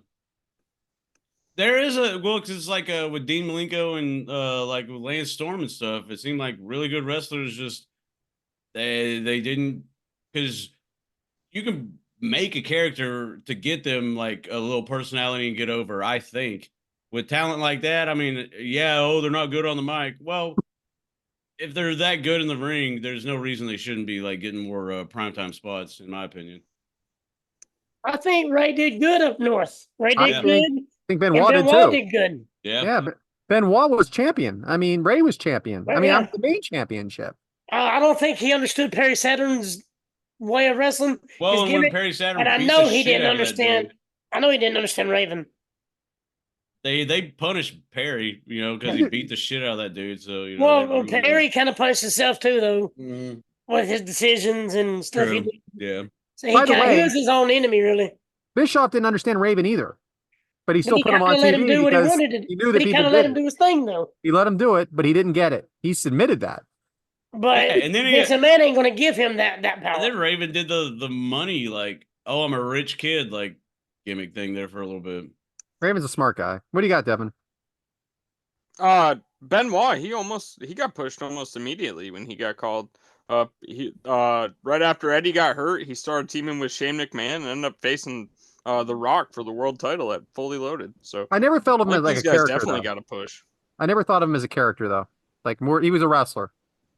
there is because it's like with Dean Malenko and like with Lance Storm and stuff, it seemed like really good wrestlers just they didn't, because you can make a character to get them like a little personality and get over. I think with talent like that, I mean, they're not good on the mic. Well, if they're that good in the ring, there's no reason they shouldn't be like getting more primetime spots, in my opinion. I think Ray did good up north. Ray did good. I think Benoit did Benoit too. did good. Yeah, but Benoit was champion. I mean, Ray was champion. Well, I mean, yeah. I'm the main championship. I don't think he understood Perry Saturn's way of wrestling. Well, his when gimmick, Perry Saturn, and I beats know the he shit didn't out of that understand. dude. I know he didn't understand Raven. They punished Perry, because he beat the shit out of that dude. So Well, Perry kind of punished himself too, though, with his decisions and stuff. True. He did. Yeah. So he was his own enemy, really. Bischoff didn't understand Raven either, but he still He put him kinda on let him TV do what he because wanted to. he knew that But he people kind of let did him do it. his thing, though. He let him do it, but he didn't get it. He submitted that. But Yeah, and then Vince McMahon ain't going to give him that power. And then Raven did the money, like, oh, I'm a rich kid, like, gimmick thing there for a little bit. Raven's a smart guy. What do you got, Devin? Benoit, he got pushed almost immediately when he got called up. He right after Eddie got hurt, he started teaming with Shane McMahon and ended up facing The Rock for the world title at Fully Loaded. So I never felt of him as like these a guys character. definitely Though. got a push. I never thought of him as a character though. Like more, he was a wrestler,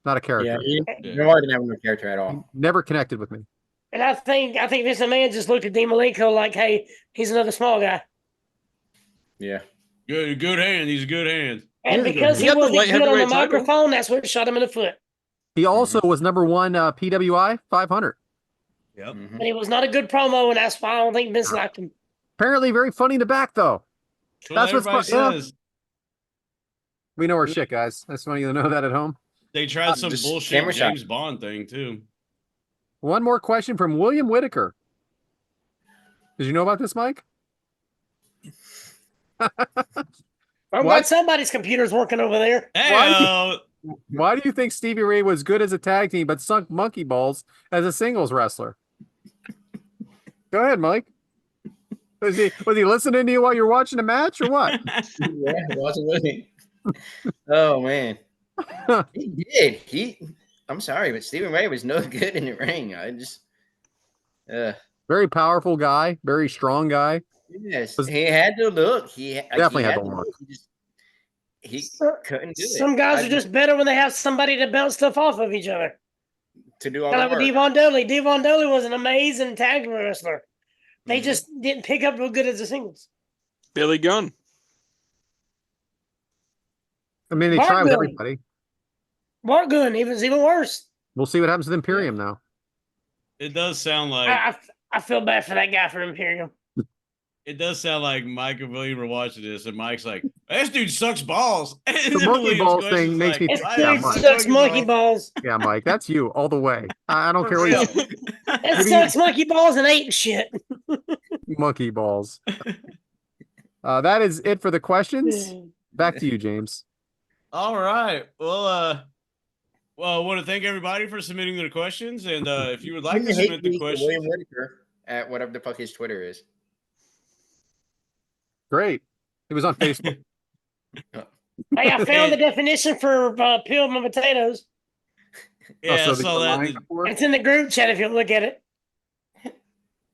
not a character. Benoit didn't have no character at all. Never connected with me. And I think Vince McMahon just looked at Dean Malenko like, hey, he's another small guy. Yeah. Good hand. He's a good hand. And because he wasn't good on the microphone, that's what shot him in the foot. He also was number one PWI 500. Yep. But he was not a good promo, and that's why I don't think Vince liked him. Apparently very funny in the back, though. That's what everybody says. Yeah. We know our shit, guys. That's funny to know that at home. They tried some bullshit James Bond thing, too. One more question from William Whitaker. Did you know about this, Mike? I'm glad somebody's computer's working over there. Why do you think Stevie Ray was good as a tag team but sunk monkey balls as a singles wrestler? Go ahead, Mike. Was he listening to you while you're watching a match or what? Yeah, watching with me. Oh man, he did. I'm sorry, but Stevie Ray was no good in the ring. I just very powerful guy, very strong guy. Yes, he had to look. He definitely had to look. He couldn't do it. Some guys are just better when they have somebody to bounce stuff off of each other. To do all kind the of work. Devon Dudley. Devon Dudley was an amazing tag wrestler. They just didn't pick up real good as a singles. Billy Gunn. I mean, they Mark try with Gunn. everybody. Mark Gunn, it was even worse. We'll see what happens with Imperium now. It does sound like I feel bad for that guy for Imperium. It does sound like Mike and William were watching this, and Mike's like, "This dude sucks balls." And The then monkey William's balls question's thing makes me This think- "Why yeah, dude does he Mike. suck sucks monkey balls. Yeah, Mike, that's you all the way. I don't For care what you real. That Maybe- sucks monkey balls and ain't shit. monkey balls. That is it for the questions. Back to you, James. All right. Well, I want to thank everybody for submitting their questions, and if you would like to submit the questions, William Whitaker at whatever the fuck his Twitter is. Great. It was on Facebook. Hey, I found the definition for peel my potatoes. yeah, so I saw the that. line for it? It's in the group chat if you look at it.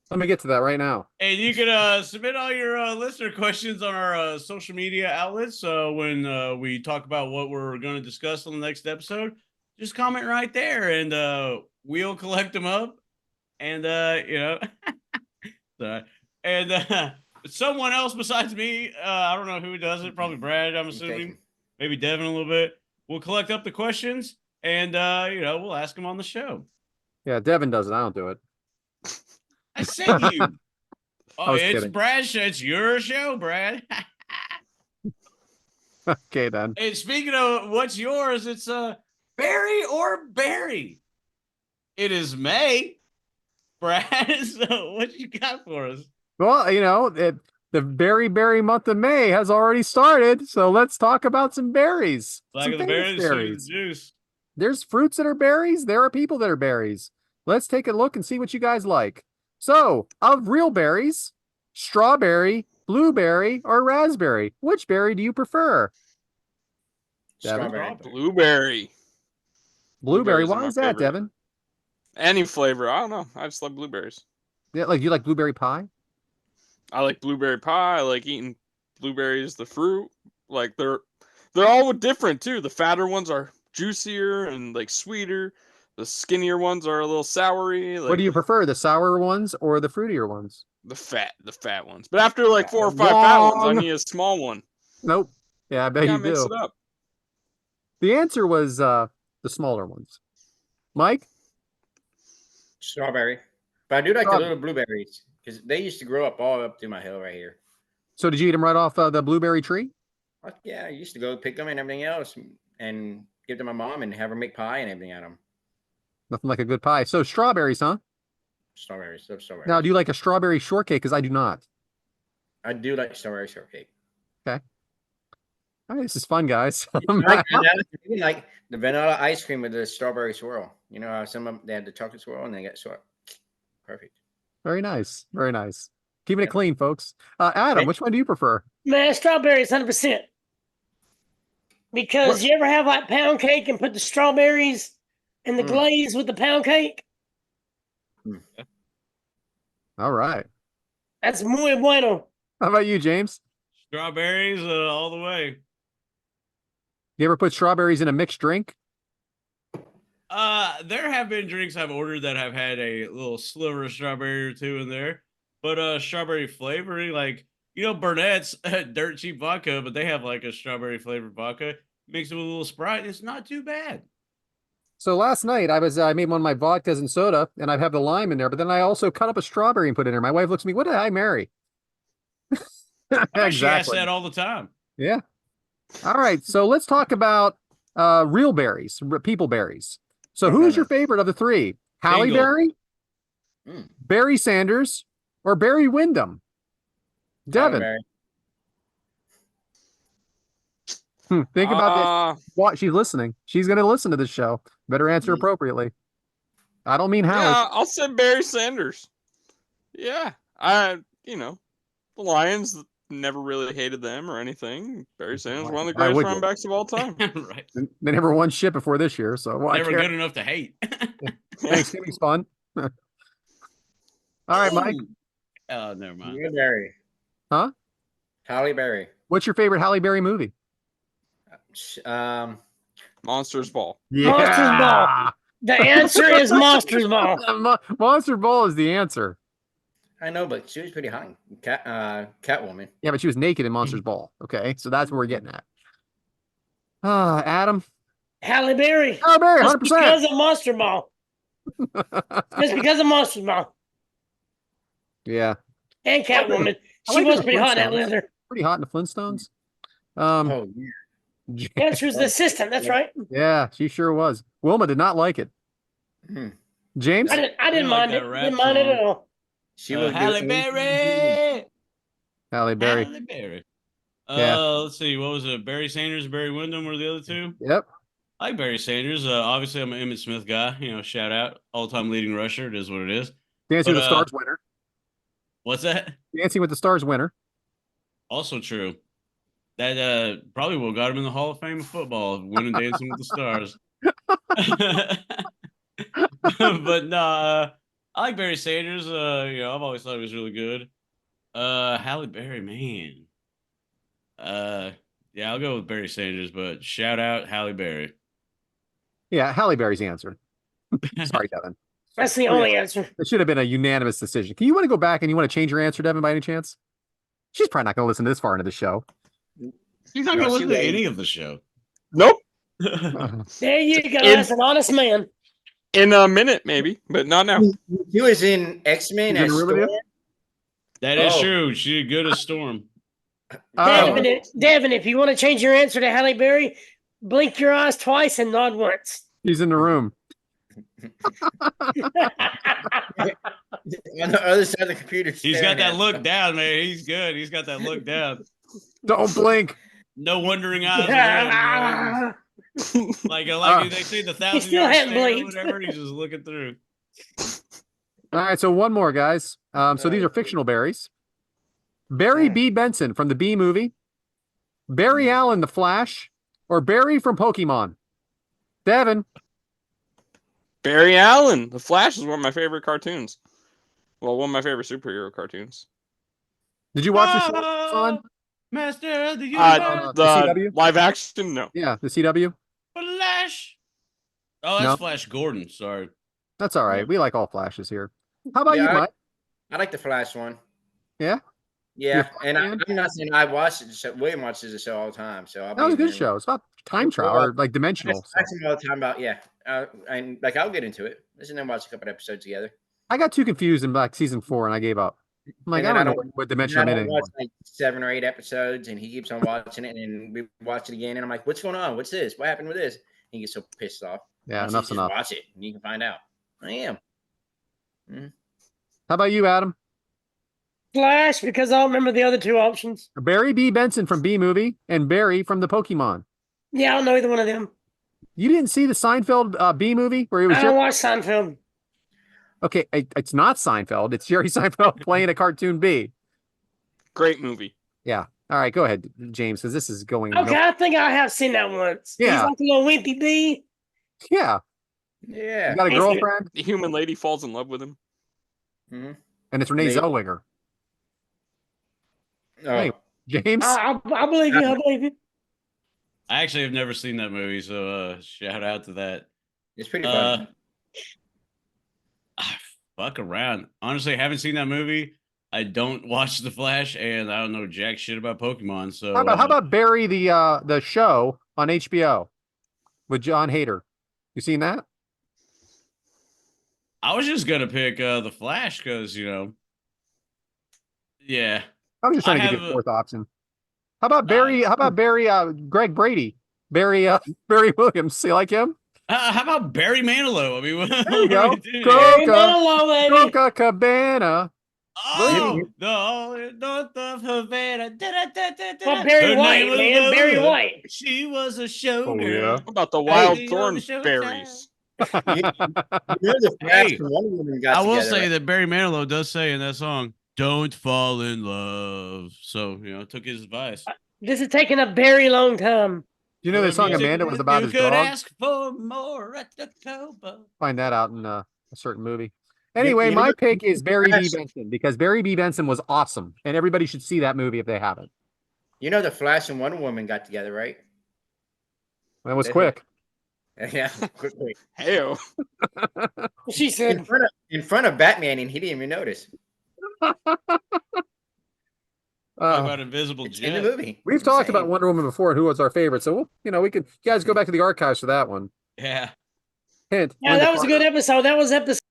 Let me get to that right now. And you can submit all your listener questions on our social media outlets. So when we talk about what we're going to discuss on the next episode, just comment right there, and we'll collect them up. And someone else besides me, I don't know who does it. Probably Brad. I'm assuming. Maybe Devin a little bit. We'll collect up the questions, and we'll ask them on the show. Yeah, Devin does it. I don't do it. I said you. Oh, was it's kidding. Brad's show. It's your show, Brad. Okay, then. And speaking of what's yours, it's Barry or Barry. It is May, Brad. So what you got for us? Well, the berry month of May has already started, so let's talk about some berries. Like Some the famous berries, berries. juice. There's fruits that are berries. There are people that are berries. Let's take a look and see what you guys like. So, of real berries, strawberry, blueberry, or raspberry, which berry do you prefer? Devin? Strawberry. Blueberry. Blueberry. Blueberries are Why my is that, favorite. Devin? Any flavor. I don't know. I just like blueberries. Yeah, like you like blueberry pie? I like blueberry pie. I like eating blueberries, the fruit. Like they're all different too. The fatter ones are juicier and like sweeter. The skinnier ones are a little soury. Like What do you prefer, the sour ones or the fruitier ones? the fat ones. But after like 4 or 5 fat ones, I Wrong. need a small one. Nope. Yeah, I bet you Mix do. it up. The answer was the smaller ones. Mike? Strawberry. But I do like the Strawberry. little blueberries because they used to grow up all up through my hill right here. So did you eat them right off the blueberry tree? Fuck yeah, I used to go pick them and everything else and give them to my mom and have her make pie and everything out of them. Nothing like a good pie. So strawberries, huh? Strawberries. Love strawberries. Now, do you like a strawberry shortcake? Because I do not. I do like strawberry shortcake. All right, this is fun, guys. I even like the vanilla ice cream with the strawberry swirl. You know how some of them, they had the chocolate swirl and they got swirl. Perfect. Very nice. Very nice. Keeping it clean, folks. Adam, which one do you prefer? Man, strawberries 100%. Because you ever have like pound cake and put the strawberries in the glaze with the pound cake? All right. That's muy bueno. How about you, James? Strawberries all the way. You ever put strawberries in a mixed drink? There have been drinks I've ordered that have had a little sliver of strawberry or two in there, but strawberry flavoring, like Burnett's dirt cheap vodka, but they have like a strawberry flavored vodka. Mix it with a little Sprite. It's not too bad. So last night I made one of my vodkas and soda, and I have the lime in there, but then I also cut up a strawberry and put it in there. My wife looks at me, what did I marry? She asks that all the time. Yeah. All right. So let's talk about real berries, people berries. So who is your favorite of the three? Halle Bingo. Berry, Barry Sanders, or Barry Windham? Devin, think about this. What she's listening. She's going to listen to this show. Better answer appropriately. I don't mean Halle. Yeah, I'll say Barry Sanders. Yeah, the Lions never really hated them or anything. Barry Sanders, one of the greatest running backs of all time. Right. They never won shit before this year, so why Never care? good enough to hate. Thanksgiving's fun. All right, Mike. Oh, never mind. Halle Berry. Huh? Halle Berry. What's your favorite Halle Berry movie? Monsters Ball. Monsters Ball. The answer is Monsters Ball. Monster Ball is the answer. I know, but she was pretty hot. Catwoman. Yeah, but she was naked in Monsters Ball. Okay, so that's what we're getting at. Adam. Halle Berry. Halle Berry, 100%. Just because of Monster Ball. Just because of Monsters Ball. Yeah. And Catwoman. She like was the pretty hot in that Flintstones. leather. Pretty hot in the Flintstones. Oh yeah. Yeah, she was the assistant. That's right. Yeah, she sure was. Wilma did not like it. Hmm. James? I didn't like mind that it. rap Didn't mind it at song. all. She was Halle Berry. Halle Berry. Halle Berry. Yeah. Let's see. What was it? Barry Sanders, Barry Windham were the other two? Yep. I like Barry Sanders. Obviously, I'm an Emmitt Smith guy. Shout out. All-time leading rusher. It is what it is. Dancing with the But, Stars winner. What's that? Dancing with the Stars winner. Also true. That probably what got him in the Hall of Fame of football, winning Dancing with the Stars. But no, I like Barry Sanders. I've always thought he was really good. Halle Berry, man. Yeah, I'll go with Barry Sanders, but shout out Halle Berry. Yeah, Halle Berry's the answer. Sorry, Devin. That's the only answer. It should have been a unanimous decision. Can you want to go back and you want to change your answer, Devin, by any chance? She's probably not going to listen this far into the show. He's not going to listen to any of the show. Nope. There you go. That's an honest man. In a minute, maybe, but not now. He was in X-Men He's in as Riverdale? Storm. That is true. She did good as Storm. Devin, if you want to change your answer to Halle Berry, blink your eyes twice and nod once. He's in the room. On the other side of the computer. He's got that look down, man. He's good. He's got that look down. Don't blink. No wondering eyes. Ahead, like they say, the 1,000 still yard hadn't stare or blinked. whatever. He's just looking through. All right, so one more, guys. So these are fictional berries. Barry B. Benson from the Bee movie, Barry Allen, The Flash, or Barry from Pokemon. Devin. Barry Allen. The Flash is one of my favorite cartoons. Well, one of my favorite superhero cartoons. Did you watch the show, son? Master of the Universe. The CW? live action? No. Yeah, the CW. Flash. Oh, that's No. Flash Gordon. Sorry. That's all right. We like all Flashes here. How about you, Mike? I like the Flash one. Yeah? Yeah, You're a and fan? I'm not saying I watch it. So William watches the show all the time. So That was a good show. It's about time travel or like dimensional. I ask him all the time about and like I'll get into it. Listen and watch a couple episodes together. I got too confused in like season 4 and I gave up. I'm like, And I then don't know what dimension I'm I in don't anymore. watch like 7 or 8 episodes, and he keeps on watching it, and we watch it again, and I'm like, "What's going on? What's this? What happened with this?" And he gets so pissed off. Yeah, I said, enough's "Just enough. Watch it, and you can find out." I am. How about you, Adam? Flash, because I don't remember the other two options. Barry B. Benson from B Movie and Barry from the Pokemon. Yeah, I don't know either one of them. You didn't see the Seinfeld B Movie where he was I don't watch Seinfeld. Okay, it's not Seinfeld. It's Jerry Seinfeld playing a cartoon bee. Great movie. Yeah. All right, go ahead, James, because this is going. Okay, I think I have seen that once. Yeah. He's like a little wimpy bee. Yeah. Yeah. You got a girlfriend, The human lady falls in love with him. Mm-hmm. and it's Renee Maybe. Zellweger. Oh, Hey, James. I believe you. I believe you. I actually have never seen that movie, so shout out to that. it's pretty fun. Fuck around. Honestly, I haven't seen that movie. I don't watch The Flash, and I don't know jack shit about Pokemon. So How about Barry the show on HBO with John Hader? You seen that? I was just gonna pick The Flash because yeah. I was just trying to give you a fourth option. How about Barry? How about Barry? Greg Brady, Barry Williams. You like him? How about Barry Manilow? I mean, what There you go. are we doing Barry here? Manilow, baby. Cabana. Oh, the north of Havana. Well, Barry Her White, name was man. Barry Lola. White. She was a showgirl. Oh, yeah. How about the wild Hey, thorn Showtime. berries? You know the Flash Hey, and Wonder Woman got I will together, say right? that Barry Manilow does say in that song, "Don't fall in love." So took his advice. This is taking a very long time. You know the song Music Amanda was about you his could dog? ask for more at the Cobo. Find that out in a certain movie. Anyway, you know my what- pick is Barry B. Flash- Benson because Barry B. Benson was awesome, and everybody should see that movie if they haven't. You know the Flash and Wonder Woman got together, right? That was quick. Yeah, quickly. Hell. She said, In front of Batman, and he didn't even notice. Talk about Invisible It's Jet. in the movie. We've It's talked insane. about Wonder Woman before and who was our favorite, so we could you guys go back to the archives for that one. Yeah. Hint. yeah, Linda that was a good Carter. episode. That was episode.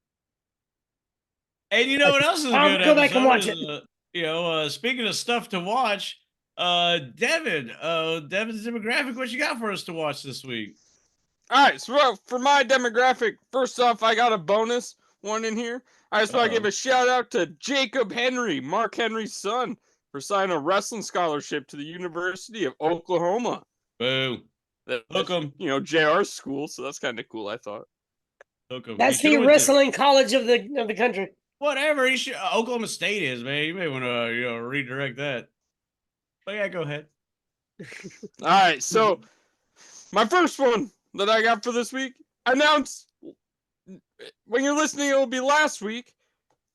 And you know what else is a I'll good go back and episode watch is, speaking of stuff to watch, Devyn, Devyn's demographic, what you got for us to watch this week? All right, so for my demographic, first off, I got a bonus one in here. I just want to give a shout out to Jacob Henry, Mark Henry's son, for signing a wrestling scholarship to the University of Oklahoma. Boom. Hook 'em. JR's school, so that's kind of cool, I thought. Hook 'em. That's the wrestling college of the country. Whatever. He should, Oklahoma State is, man. You may want to redirect that. But yeah, go ahead. All right, so my first one that I got for this week, announced when you're listening, it will be last week.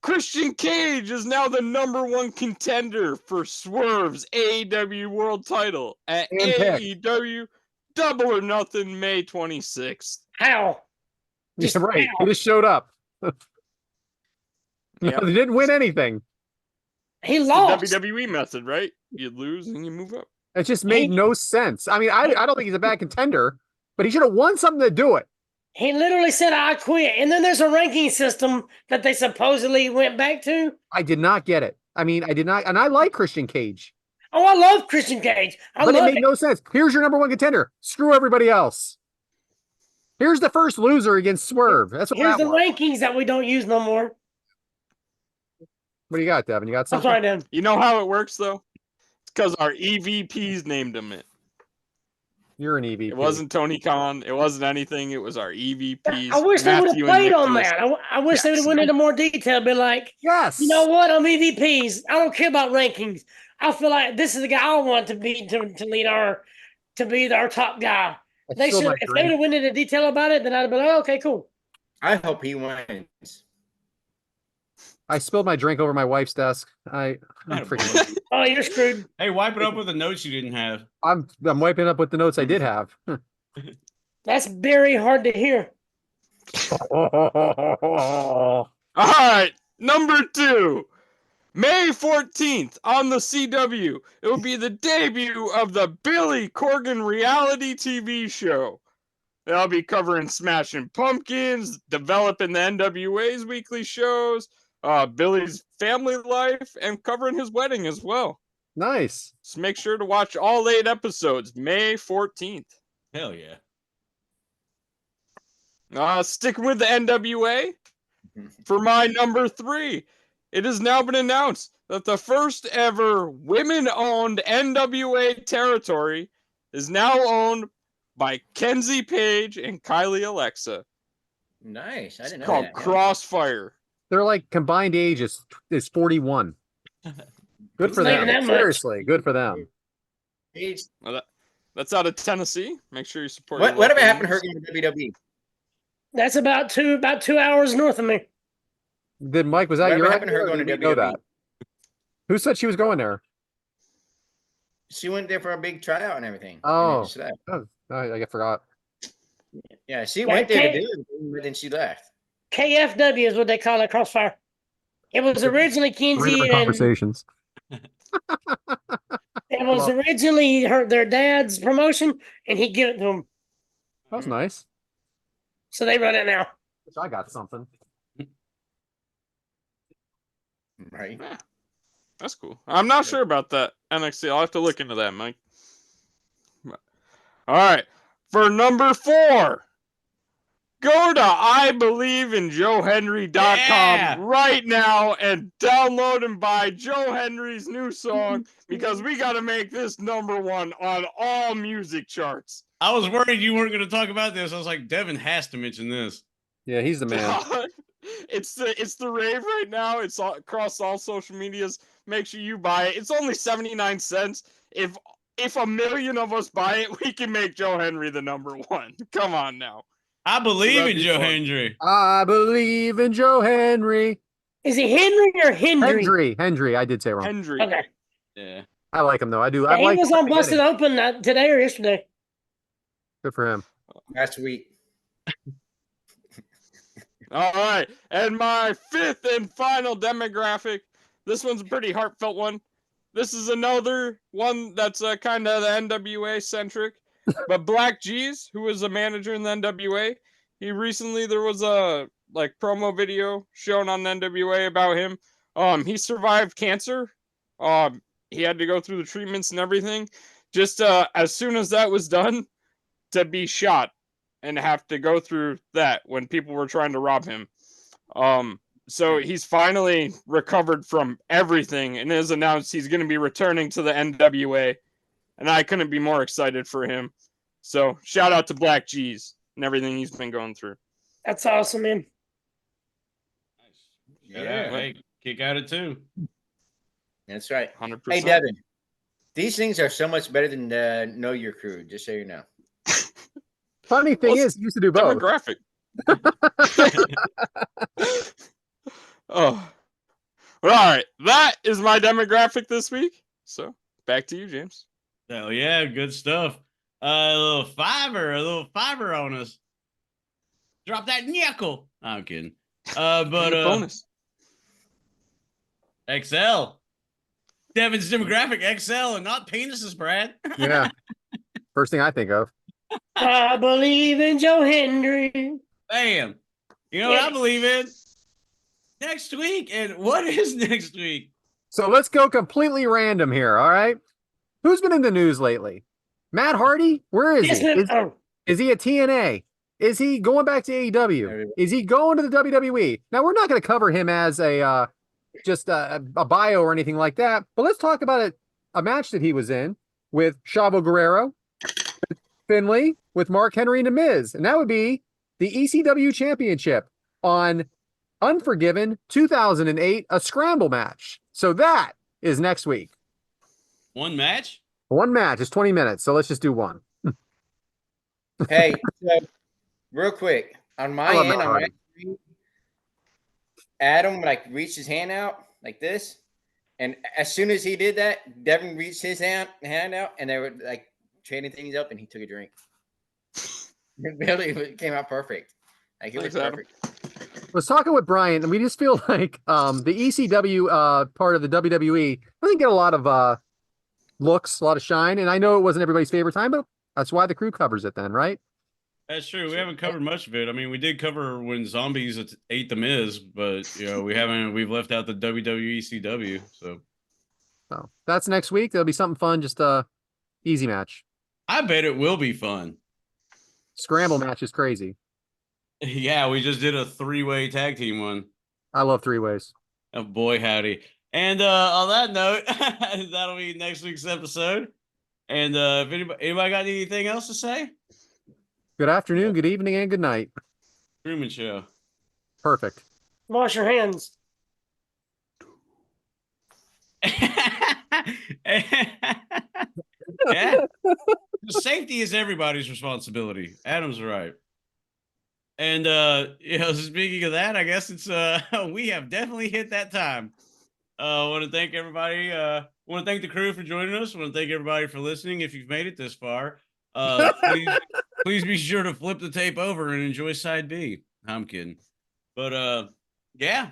Christian Cage is now the #1 contender for Swerve's AEW World Title at AEW Double or Nothing May 26th. How? Yeah, right. He just showed up. Yeah. He didn't win anything. He lost. The WWE method, right? You lose and you move up. It just made no sense. I mean, I don't think he's a bad contender, but he should have won something to do it. He literally said, I quit. And then there's a ranking system that they supposedly went back to. I did not get it. I mean, I did not. And I like Christian Cage. Oh, I love Christian Cage. But it made no sense. Here's your #1 contender. Screw everybody else. Here's the first loser against Swerve. That's what Here's the rankings that we don't use no more. What do you got, Devyn? You got something? I'm sorry, Devyn. You know how it works, though? It's because our EVPs named him it. You're an EVP. It wasn't Tony Khan. It wasn't anything. It was our EVPs. I wish they would have played on that. I wish they would have went into more detail. Be like, yes, you know what? I'm EVPs. I don't care about rankings. I feel like this is the guy I want to be to be our top guy. They should. If they would have went into detail about it, then I'd have been like, oh, okay, cool. I hope he wins. I spilled my drink over my wife's desk. I'm freaking. Oh, you're screwed. Hey, wipe it up with the notes you didn't have. I'm wiping up with the notes I did have. That's very hard to hear. All right, #2. May 14th on the CW. It will be the debut of the Billy Corgan reality TV show. They'll be covering Smashing Pumpkins, developing the NWA's weekly shows, Billy's family life, and covering his wedding as well. Nice. So make sure to watch all 8 episodes, May 14th. Hell yeah. Sticking with the NWA, for my #3, it has now been announced that the first ever women-owned NWA territory is now owned by Kenzie Page and Kylie Alexa. Nice. I didn't know called that. Crossfire. They're like combined age is 41. Good for them. Seriously, good for them. Well, that's out of Tennessee. Make sure you support. Whatever happened to her going to WWE? That's about 2 hours north of me. Did Mike? Was that Whatever your happened to her idea, or going did to we know WWE? that? Who said she was going there? She went there for a big tryout and everything. Oh, And she left. I forgot. Yeah, she went there to do it, but then she left. KFW is what they call it, Crossfire. It was originally Kinsey Random and conversations. it was originally their dad's promotion, and he gave it to them. That was nice. So they run it now. I got something. Right. Yeah, that's cool. I'm not sure about that NXT. I'll have to look into that, Mike. All right. For #4, go to IBelieveInJoeHenry.com right now and download and buy Joe Henry's new song, because we got to make this #1 on all music charts. I was worried you weren't going to talk about this. I was like, Devyn has to mention this. Yeah, he's the man. It's the rave right now. It's all, across all social medias. Make sure you buy it. It's only 79 cents. If 1 million of us buy it, we can make Joe Henry the #1. Come on now. I believe in Joe Henry. I believe in Joe Henry. Is he Henry or Hendry? Hendry. I did say wrong. Hendry. Okay. Yeah. I like him though. I do. Yeah, he was on Busted Open today or yesterday. Good for him. Last week. All right. And my 5th and final demographic. This one's a pretty heartfelt one. This is another one that's kind of the NWA centric. But Black G's, who was a manager in the NWA, there was a promo video shown on NWA about him. He survived cancer He had to go through the treatments and everything. Just as soon as that was done, to be shot and have to go through that when people were trying to rob him. So he's finally recovered from everything and has announced he's going to be returning to the NWA. And I couldn't be more excited for him. So shout out to Black G's and everything he's been going through. That's awesome, man. Yeah, hey, kick out it too. That's right. 100%. Hey, Devyn, these things are so much better than Know Your Crew, just so you know. Funny thing is, he used to do both. Demographic. Oh. Well, all right. That is my demographic this week. So back to you, James. Hell yeah, good stuff. A little fiver on us. Drop that nickel. I'm kidding. But bonus. XL. Devyn's demographic XL and not penises, Brad. Yeah. First thing I think of. I believe in Joe Hendry. Bam. You know what I believe in? Next week. And what is next week? So let's go completely random here. All right. Who's been in the news lately? Matt Hardy? Where is he? Is he at TNA? Is he going back to AEW? Is he going to the WWE? Now, we're not going to cover him as a just a bio or anything like that, but let's talk about a match that he was in with Chavo Guerrero, Finlay, with Mark Henry and The Miz, and that would be the ECW Championship on Unforgiven 2008, a scramble match. So that is next week. One match? One match. It's 20 minutes, so let's just do one. Hey, so real quick, on my end, on my screen, Adam reached his hand out like this, and as soon as he did that, Devyn reached his hand out, and they were trading things up, and he took a drink. It came out perfect. It was perfect. I was talking with Brian, and we just feel like the ECW part of the WWE doesn't get a lot of looks, a lot of shine, and I know it wasn't everybody's favorite time, but that's why the crew covers it then, right? That's true. We haven't covered much of it. I mean, we did cover when zombies ate the Miz, but we've left out the WWE CW. So that's next week. There'll be something fun, just a easy match. I bet it will be fun. Scramble match is crazy. Yeah, we just did a 3-way tag team one. I love 3-ways. Oh boy, howdy. And on that note, that'll be next week's episode. And if anybody got anything else to say? Good afternoon, good evening, and good night. Truman Show. Perfect. Wash your hands. Yeah. Safety is everybody's responsibility. Adam's right. And speaking of that, I guess it's we have definitely hit that time. I want to thank everybody. Want to thank the crew for joining us. I want to thank everybody for listening. If you've made it this far, please be sure to flip the tape over and enjoy side B. I'm kidding. But yeah,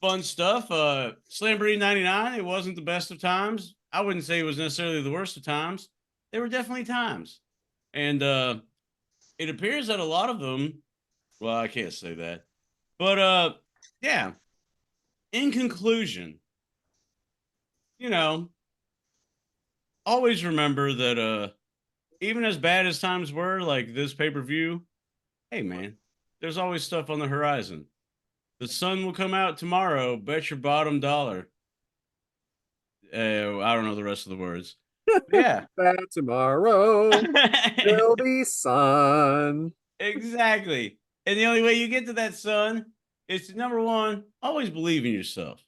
fun stuff. Slamboree 99, it wasn't the best of times. I wouldn't say it was necessarily the worst of times. There were definitely times. And it appears that a lot of them, well, I can't say that. But yeah, in conclusion, always remember that even as bad as times were, like this pay-per-view, hey man, there's always stuff on the horizon. The sun will come out tomorrow, bet your bottom dollar. I don't know the rest of the words. Yeah. That tomorrow there'll be sun. Exactly. And the only way you get to that sun is to, number one, always believe in yourself.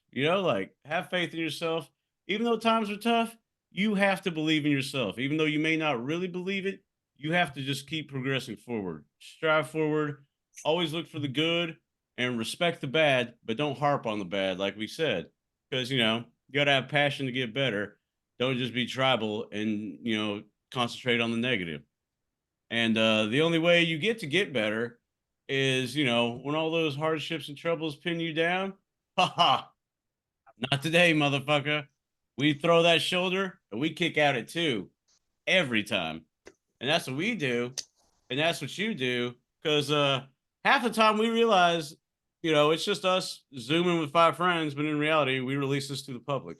Have faith in yourself. Even though times are tough, you have to believe in yourself. Even though you may not really believe it, you have to just keep progressing forward. Strive forward. Always look for the good and respect the bad, but don't harp on the bad, like we said. Because, you got to have passion to get better. Don't just be tribal and, concentrate on the negative. And the only way you get better is, when all those hardships and troubles pin you down, not today, motherfucker. We throw that shoulder and we kick out at 2 every time. And that's what we do. And that's what you do. Because half the time we realize, it's just us Zooming with 5 friends. But in reality, we release this to the public.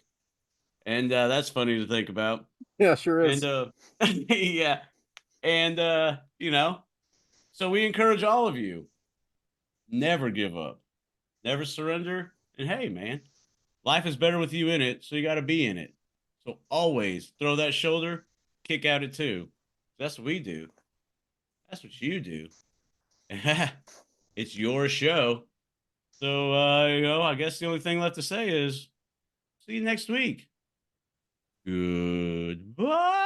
And that's funny to think about. Yeah, sure is. And yeah. And you know, so we encourage all of you, never give up, never surrender. And hey, man, life is better with you in it, so you got to be in it. So always throw that shoulder, kick out it too. That's what we do. That's what you do. It's your show. So you know, I guess the only thing left to say is see you next week. Goodbye.